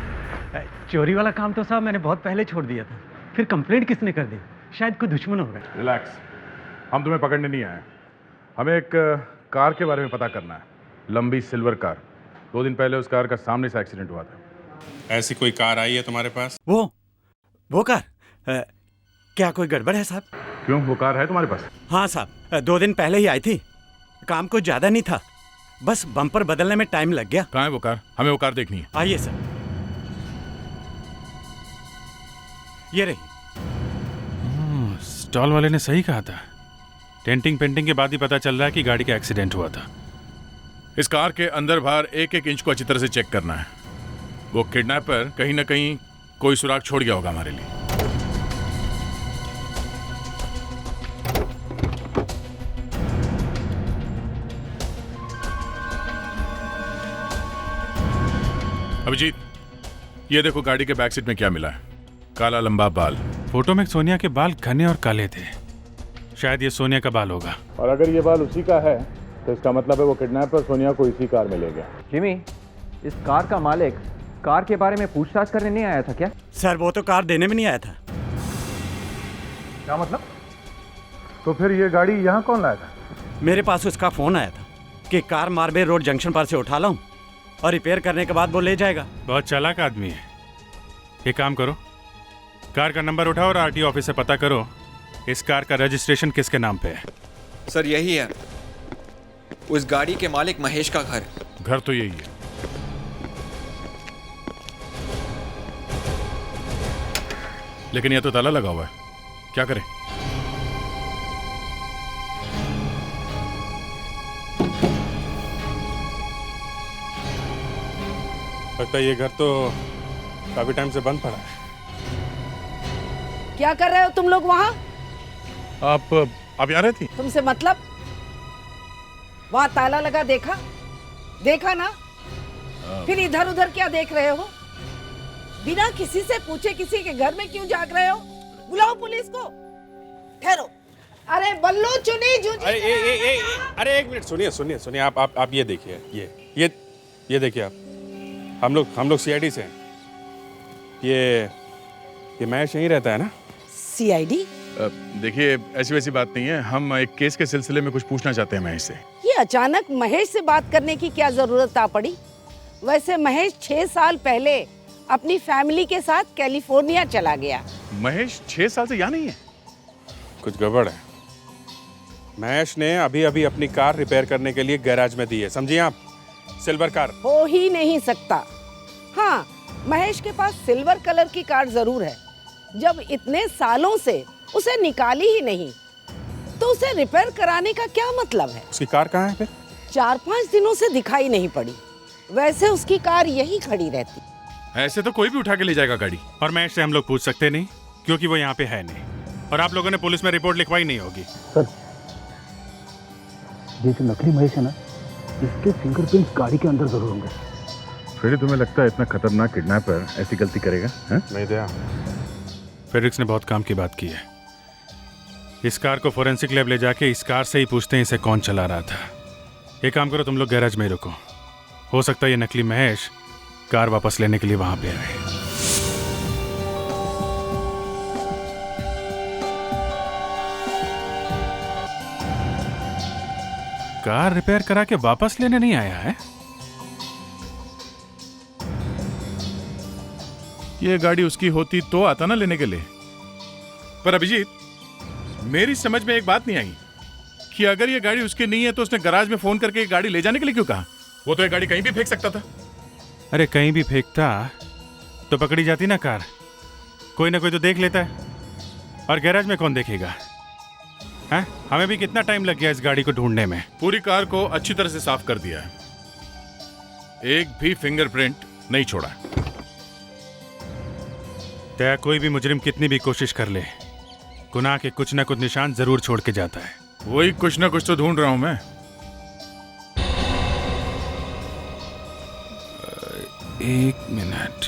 चोरी वाला काम तो साहब मैंने बहुत पहले छोड़ दिया था। फिर कंप्लेंट किसने कर दी? शायद कोई दुश्मन होगा। रिलैक्स, हम तुम्हें पकड़ने नहीं आए। हमें एक कार के बारे में पता करना है, लंबी सिल्वर कार। 2 दिन पहले उस कार का सामने से एक्सीडेंट हुआ था। ऐसी कोई कार आई है तुम्हारे पास? वो कार क्या कोई गड़बड़ है साहब? क्यों, वो कार है तुम्हारे पास? हाँ साहब, 2 दिन पहले ही आई थी। काम कुछ ज्यादा नहीं था, बस बम्पर बदलने में टाइम लग गया। कहाँ है वो कार? हमें वो कार देखनी है। आइए सर, ये रही। स्टॉल वाले ने सही कहा था, डेंटिंग पेंटिंग के बाद ही पता चल रहा है कि गाड़ी का एक्सीडेंट हुआ था। इस कार के अंदर बाहर एक एक इंच को अच्छी तरह से चेक करना है। वो किडनैपर कहीं ना कहीं कोई सुराग छोड़ गया होगा हमारे लिए। अभिजीत, ये देखो गाड़ी के बैक सीट में क्या मिला है। काला लंबा बाल। फोटो में सोनिया के बाल घने और काले थे, शायद ये सोनिया का बाल होगा। और अगर ये बाल उसी का है तो इसका मतलब है वो किडनैपर सोनिया को इसी कार में ले गया। जिमी, इस कार का मालिक कार के बारे में पूछताछ करने नहीं आया था क्या? सर वो तो कार देने में नहीं आया था। क्या मतलब? तो फिर ये गाड़ी यहाँ कौन लाया था? मेरे पास उसका फोन आया था कि कार मार्बे रोड जंक्शन पर से उठा लाऊं और रिपेयर करने के बाद वो ले जाएगा। बहुत चालाक आदमी है। एक काम करो, कार का नंबर उठाओ और आरटीओ ऑफिस से पता करो इस कार का रजिस्ट्रेशन किसके नाम पे है। सर यही है, उस गाड़ी के मालिक महेश का घर। घर तो यही है। लेकिन यह तो ताला लगा हुआ है, क्या करें? लगता है ये घर तो काफी टाइम से बंद पड़ा है। क्या कर रहे हो तुम लोग वहाँ? आप यहाँ रहती? तुमसे मतलब? वहाँ ताला लगा देखा? देखा ना? फिर इधर उधर क्या देख रहे हो? बिना किसी से पूछे किसी के घर में क्यों जाग रहे हो? बुलाओ पुलिस को। ठहरो। अरे बल्लू चुनी जूझी। अरे एक मिनट, सुनिए सुनिए सुनिए, आप ये देखिए, ये देखिए आप। हम लोग सीआईडी से हैं। ये महेश यहीं रहता है ना? सीआईडी? देखिए, ऐसी वैसी बात नहीं है। हम एक केस के सिलसिले में कुछ पूछना चाहते हैं महेश से। ये अचानक महेश से बात करने की क्या जरूरत आ पड़ी? वैसे महेश 6 साल पहले अपनी फैमिली के साथ कैलिफोर्निया चला गया। महेश 6 साल से यहाँ नहीं है? कुछ गड़बड़ है। महेश ने अभी अभी अपनी कार रिपेयर करने के लिए गैराज में दी है, समझिए आप? Silver car. हो ही नहीं सकता। हाँ, महेश के पास सिल्वर कलर की कार जरूर है। जब इतने सालों से उसे निकाली ही नहीं तो उसे रिपेयर कराने का क्या मतलब है? उसकी कार कहाँ है फिर? 4-5 दिनों से दिखाई नहीं पड़ी। वैसे उसकी कार यही खड़ी रहती। ऐसे तो कोई भी उठा के ले जाएगा गाड़ी। और महेश से हम लोग पूछ सकते नहीं क्योंकि वो यहाँ पे है नहीं, और आप लोगों ने पुलिस में रिपोर्ट लिखवाई नहीं होगी। सर, ये जो नकली महेश है ना, इसके फिंगरप्रिंट्स गाड़ी के अंदर जरूर होंगे। फिर तुम्हें लगता है इतना खतरनाक किडनैपर ऐसी गलती करेगा? नहीं दया, फेरिक्स ने बहुत काम की बात की है। इस कार को फोरेंसिक लैब ले जाके इस कार से ही पूछते हैं इसे कौन चला रहा था। एक काम करो, तुम लोग गैराज में ही रुको। हो सकता है ये नकली महेश कार वापस लेने के लिए वहां पे आए। कार रिपेयर करा के वापस लेने नहीं आया है? ये गाड़ी उसकी होती तो आता ना लेने के लिए। पर अभिजीत, मेरी समझ में एक बात नहीं आई कि अगर ये गाड़ी उसकी नहीं है तो उसने गैराज में फोन करके ये गाड़ी ले जाने के लिए क्यों कहा? वो तो ये गाड़ी कहीं भी फेंक सकता था। अरे कहीं भी फेंकता तो पकड़ी जाती ना कार। कोई ना कोई तो देख लेता है, और गैराज में कौन देखेगा? हैं? हमें भी कितना टाइम लग गया इस गाड़ी को ढूंढने में। पूरी कार को अच्छी तरह से साफ कर दिया है, एक भी फिंगरप्रिंट नहीं छोड़ा। तया कोई भी मुजरिम कितनी भी कोशिश कर ले, गुनाह के कुछ ना कुछ निशान जरूर छोड़ के जाता है। वही कुछ ना कुछ तो ढूंढ रहा हूं मैं। एक मिनट।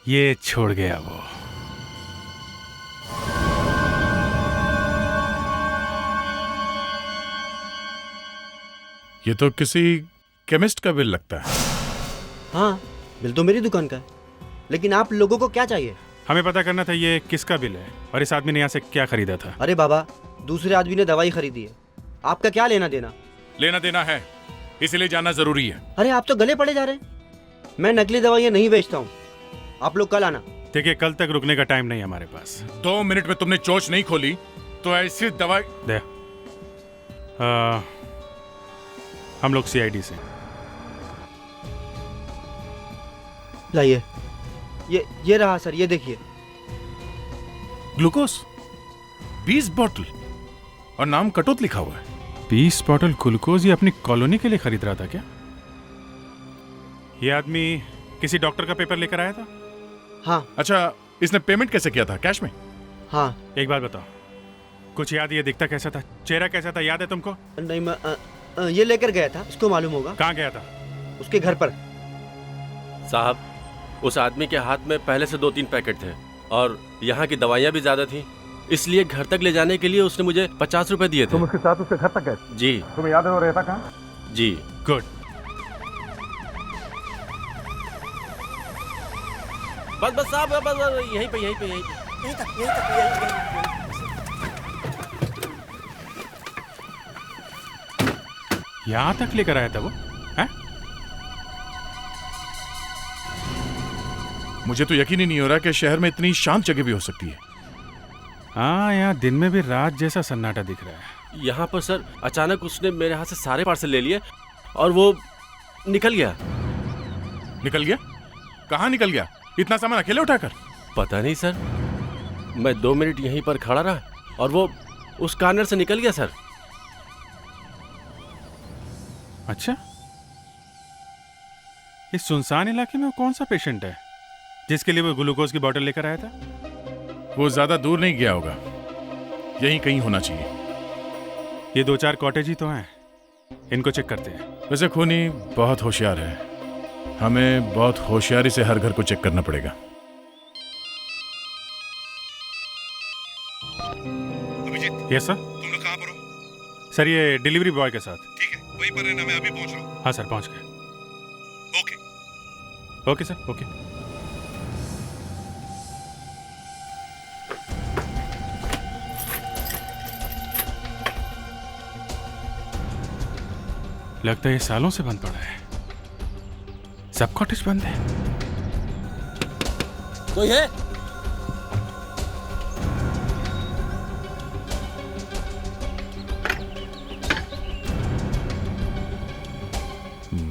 ये छोड़ गया वो। ये तो किसी केमिस्ट का बिल लगता है। हाँ, बिल तो मेरी दुकान का है, लेकिन आप लोगों को क्या चाहिए? हमें पता करना था ये किसका बिल है और इस आदमी ने यहाँ से क्या खरीदा था। अरे बाबा, दूसरे आदमी ने दवाई खरीदी है, आपका क्या लेना देना? लेना देना है, इसीलिए जानना जरूरी है। अरे आप तो गले पड़े जा रहे हैं। मैं नकली दवाइयाँ नहीं बेचता हूँ, आप लोग कल आना। देखिए, कल तक रुकने का टाइम नहीं है हमारे पास। 2 मिनट में तुमने चोच नहीं खोली तो ऐसी दवाई दे। हम लोग सीआईडी से। लाइए, ये रहा सर, ये देखिए। ग्लूकोज 20 बॉटल और नाम कटोत लिखा हुआ है। 20 बॉटल ग्लूकोज ये अपनी कॉलोनी के लिए खरीद रहा था क्या? ये आदमी किसी डॉक्टर का पेपर लेकर आया था? हाँ। अच्छा, इसने पेमेंट कैसे किया था? कैश में? हाँ। एक बात बताओ, कुछ याद? ये दिखता कैसा था, चेहरा कैसा था, याद है तुमको? नहीं, मैं ये लेकर गया था, इसको मालूम होगा। कहाँ गया था? उसके घर पर। साहब, उस आदमी के हाथ में पहले से 2-3 पैकेट थे और यहाँ की दवाइयाँ भी ज्यादा थी, इसलिए घर तक ले जाने के लिए उसने मुझे 50 रुपए दिए थे। तुम उसके साथ उसके घर तक गए? जी। तुम्हें याद है वो रहता कहाँ? जी। गुड। बस साहब, बस यहीं पे। यहीं तक। यहाँ तक लेकर आया था वो? हैं? मुझे तो यकीन ही नहीं हो रहा कि शहर में इतनी शांत जगह भी हो सकती है। हाँ, यहाँ दिन में भी रात जैसा सन्नाटा दिख रहा है। यहाँ पर सर अचानक उसने मेरे हाथ से सारे पार्सल ले लिए और वो निकल गया। निकल गया? कहाँ निकल गया? इतना सामान अकेले उठाकर? पता नहीं सर, मैं 2 मिनट यहीं पर खड़ा रहा और वो उस कॉर्नर से निकल गया सर। अच्छा, इस सुनसान इलाके में वो कौन सा पेशेंट है जिसके लिए वो ग्लूकोज की बोतल लेकर आया था? वो ज्यादा दूर नहीं गया होगा, यहीं कहीं होना चाहिए। ये 2-4 कॉटेज ही तो हैं, इनको चेक करते हैं। वैसे खूनी बहुत होशियार है, हमें बहुत होशियारी से हर घर को चेक करना पड़ेगा। Yes sir. तुम लोग कहाँ पर हो? सर ये डिलीवरी बॉय के साथ। ठीक है, वहीं पर रहना, मैं अभी पहुंच रहा हूँ। हाँ सर, पहुंच गए। ओके। Okay sir, okay. लगता है ये सालों से बंद पड़ा है। सब कॉटेज बंद है। कोई है?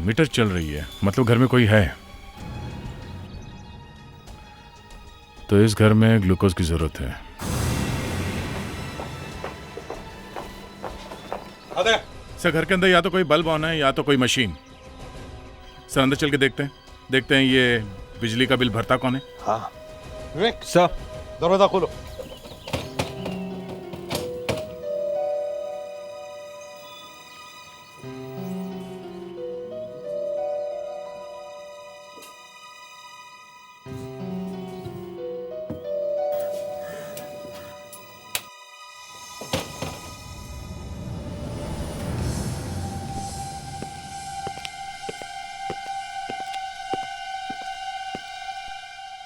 मीटर चल रही है, मतलब घर में कोई है। तो इस घर में ग्लूकोज की जरूरत है। सर घर के अंदर या तो कोई बल्ब ऑन है या तो कोई मशीन। सर अंदर चल के देखते हैं ये बिजली का बिल भरता कौन है। हाँ विवेक सर, दरवाजा खोलो।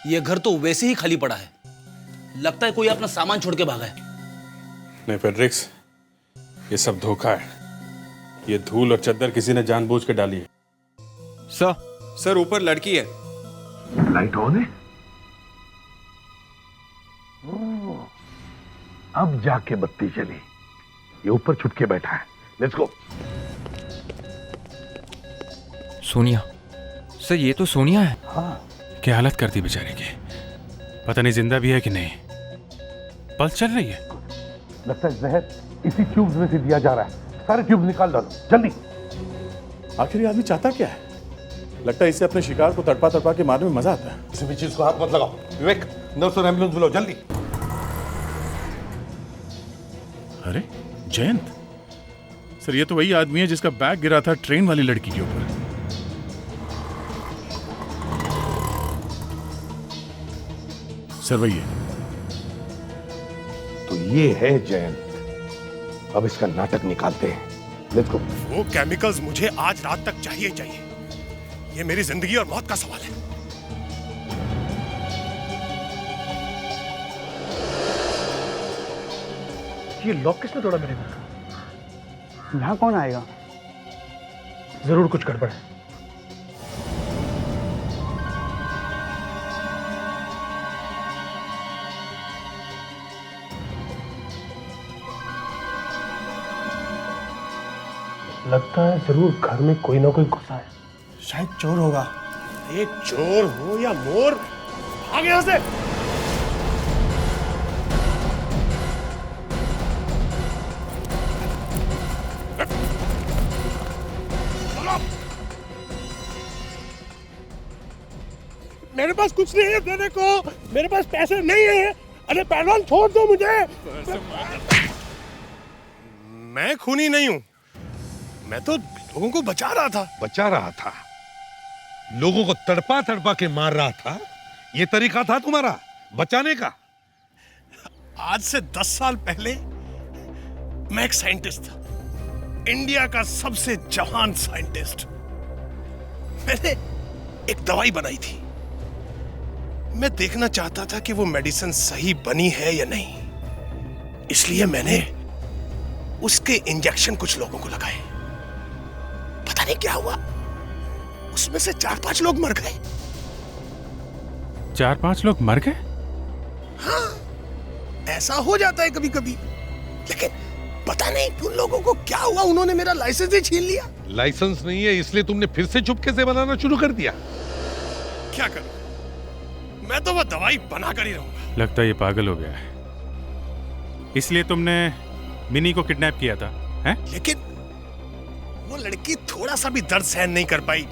ये घर तो वैसे ही खाली पड़ा है, लगता है कोई अपना सामान छोड़ के भागा है। नहीं फेड्रिक्स, ये सब धोखा है। ये धूल और चद्दर किसी ने जानबूझ के डाली है। सर ऊपर लड़की है। लाइट ऑन है? अब जाके बत्ती चली। ये ऊपर छुटके बैठा है। Let's go. सोनिया। सर ये तो सोनिया है। हाँ। क्या हालत कर दी बेचारे की। पता नहीं जिंदा भी है कि नहीं। पल्स चल रही है। लगता है जहर इसी ट्यूब्स में से दिया जा रहा है। सारे ट्यूब्स निकाल डालो जल्दी। आखिर ये आदमी चाहता क्या है? लगता है इसे अपने शिकार को तड़पा तड़पा के मारने में मजा आता है। किसी भी चीज को हाथ मत लगाओ। विवेक, नर्स और एम्बुलेंस बुलाओ जल्दी। अरे जयंत, सर ये तो वही आदमी है जिसका बैग गिरा था ट्रेन वाली लड़की के ऊपर। सर वही है। तो ये है जयंत। अब इसका नाटक निकालते हैं। Let's go. वो केमिकल्स मुझे आज रात तक चाहिए चाहिए। ये मेरी जिंदगी और मौत का सवाल है। ये लॉक किसने तोड़ा मेरे घर का? यहाँ कौन आएगा? जरूर कुछ गड़बड़ है। लगता है जरूर घर में कोई ना कोई घुसा है। शायद चोर होगा। एक चोर हो या मोर, भाग यहां से। मेरे पास कुछ नहीं है देने को। मेरे पास पैसे नहीं है। अरे पहलवान छोड़ दो मुझे। मैं खूनी नहीं हूं। मैं तो लोगों को बचा रहा था। लोगों को तड़पा तड़पा के मार रहा था। ये तरीका था तुम्हारा बचाने का? आज से 10 साल पहले मैं एक साइंटिस्ट था, इंडिया का सबसे जवान साइंटिस्ट। मैंने एक दवाई बनाई थी। मैं देखना चाहता था कि वो मेडिसिन सही बनी है या नहीं। इसलिए मैंने उसके इंजेक्शन कुछ लोगों को लगाए। पता नहीं क्या हुआ, उसमें से 4-5 लोग मर गए। 4-5 लोग मर गए? हाँ, ऐसा हो जाता है कभी कभी। लेकिन पता नहीं उन लोगों को क्या हुआ, उन्होंने मेरा लाइसेंस ही छीन लिया। लाइसेंस नहीं है इसलिए तुमने फिर से चुपके से बनाना शुरू कर दिया? क्या करूं, मैं तो वो दवाई बना कर ही रहूंगा। लगता है ये पागल हो गया है। इसलिए तुमने मिनी को किडनैप किया था, हैं? लेकिन वो लड़की थोड़ा सा भी दर्द सहन नहीं कर पाई।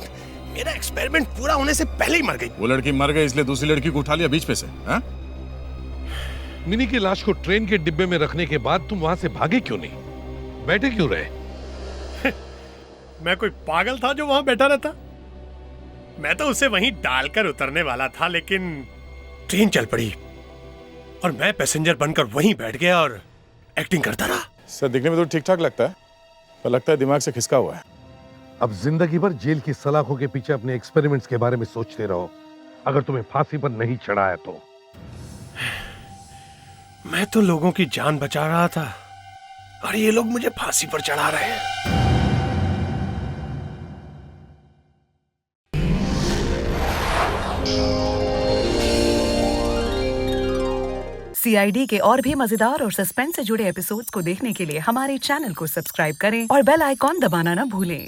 मेरा एक्सपेरिमेंट पूरा होने से पहले ही मर गई। वो लड़की मर गई इसलिए दूसरी लड़की को उठा लिया बीच में से, हैं? मिनी की लाश को ट्रेन के डिब्बे में रखने के बाद तुम वहां से भागे क्यों नहीं? बैठे क्यों रहे? मैं कोई पागल था जो वहां बैठा रहता? मैं तो उसे वहीं डालकर उतरने वाला था, लेकिन ट्रेन चल पड़ी और मैं पैसेंजर बनकर वहीं बैठ गया और एक्टिंग करता रहा। सर दिखने में तो ठीक ठाक लगता है, पर लगता है दिमाग से खिसका हुआ है। अब जिंदगी भर जेल की सलाखों के पीछे अपने एक्सपेरिमेंट्स के बारे में सोचते रहो, अगर तुम्हें फांसी पर नहीं चढ़ाया तो। मैं तो लोगों की जान बचा रहा था और ये लोग मुझे फांसी पर चढ़ा रहे हैं। CID के और भी मजेदार और सस्पेंस से जुड़े एपिसोड्स को देखने के लिए हमारे चैनल को सब्सक्राइब करें और बेल आइकॉन दबाना ना भूलें।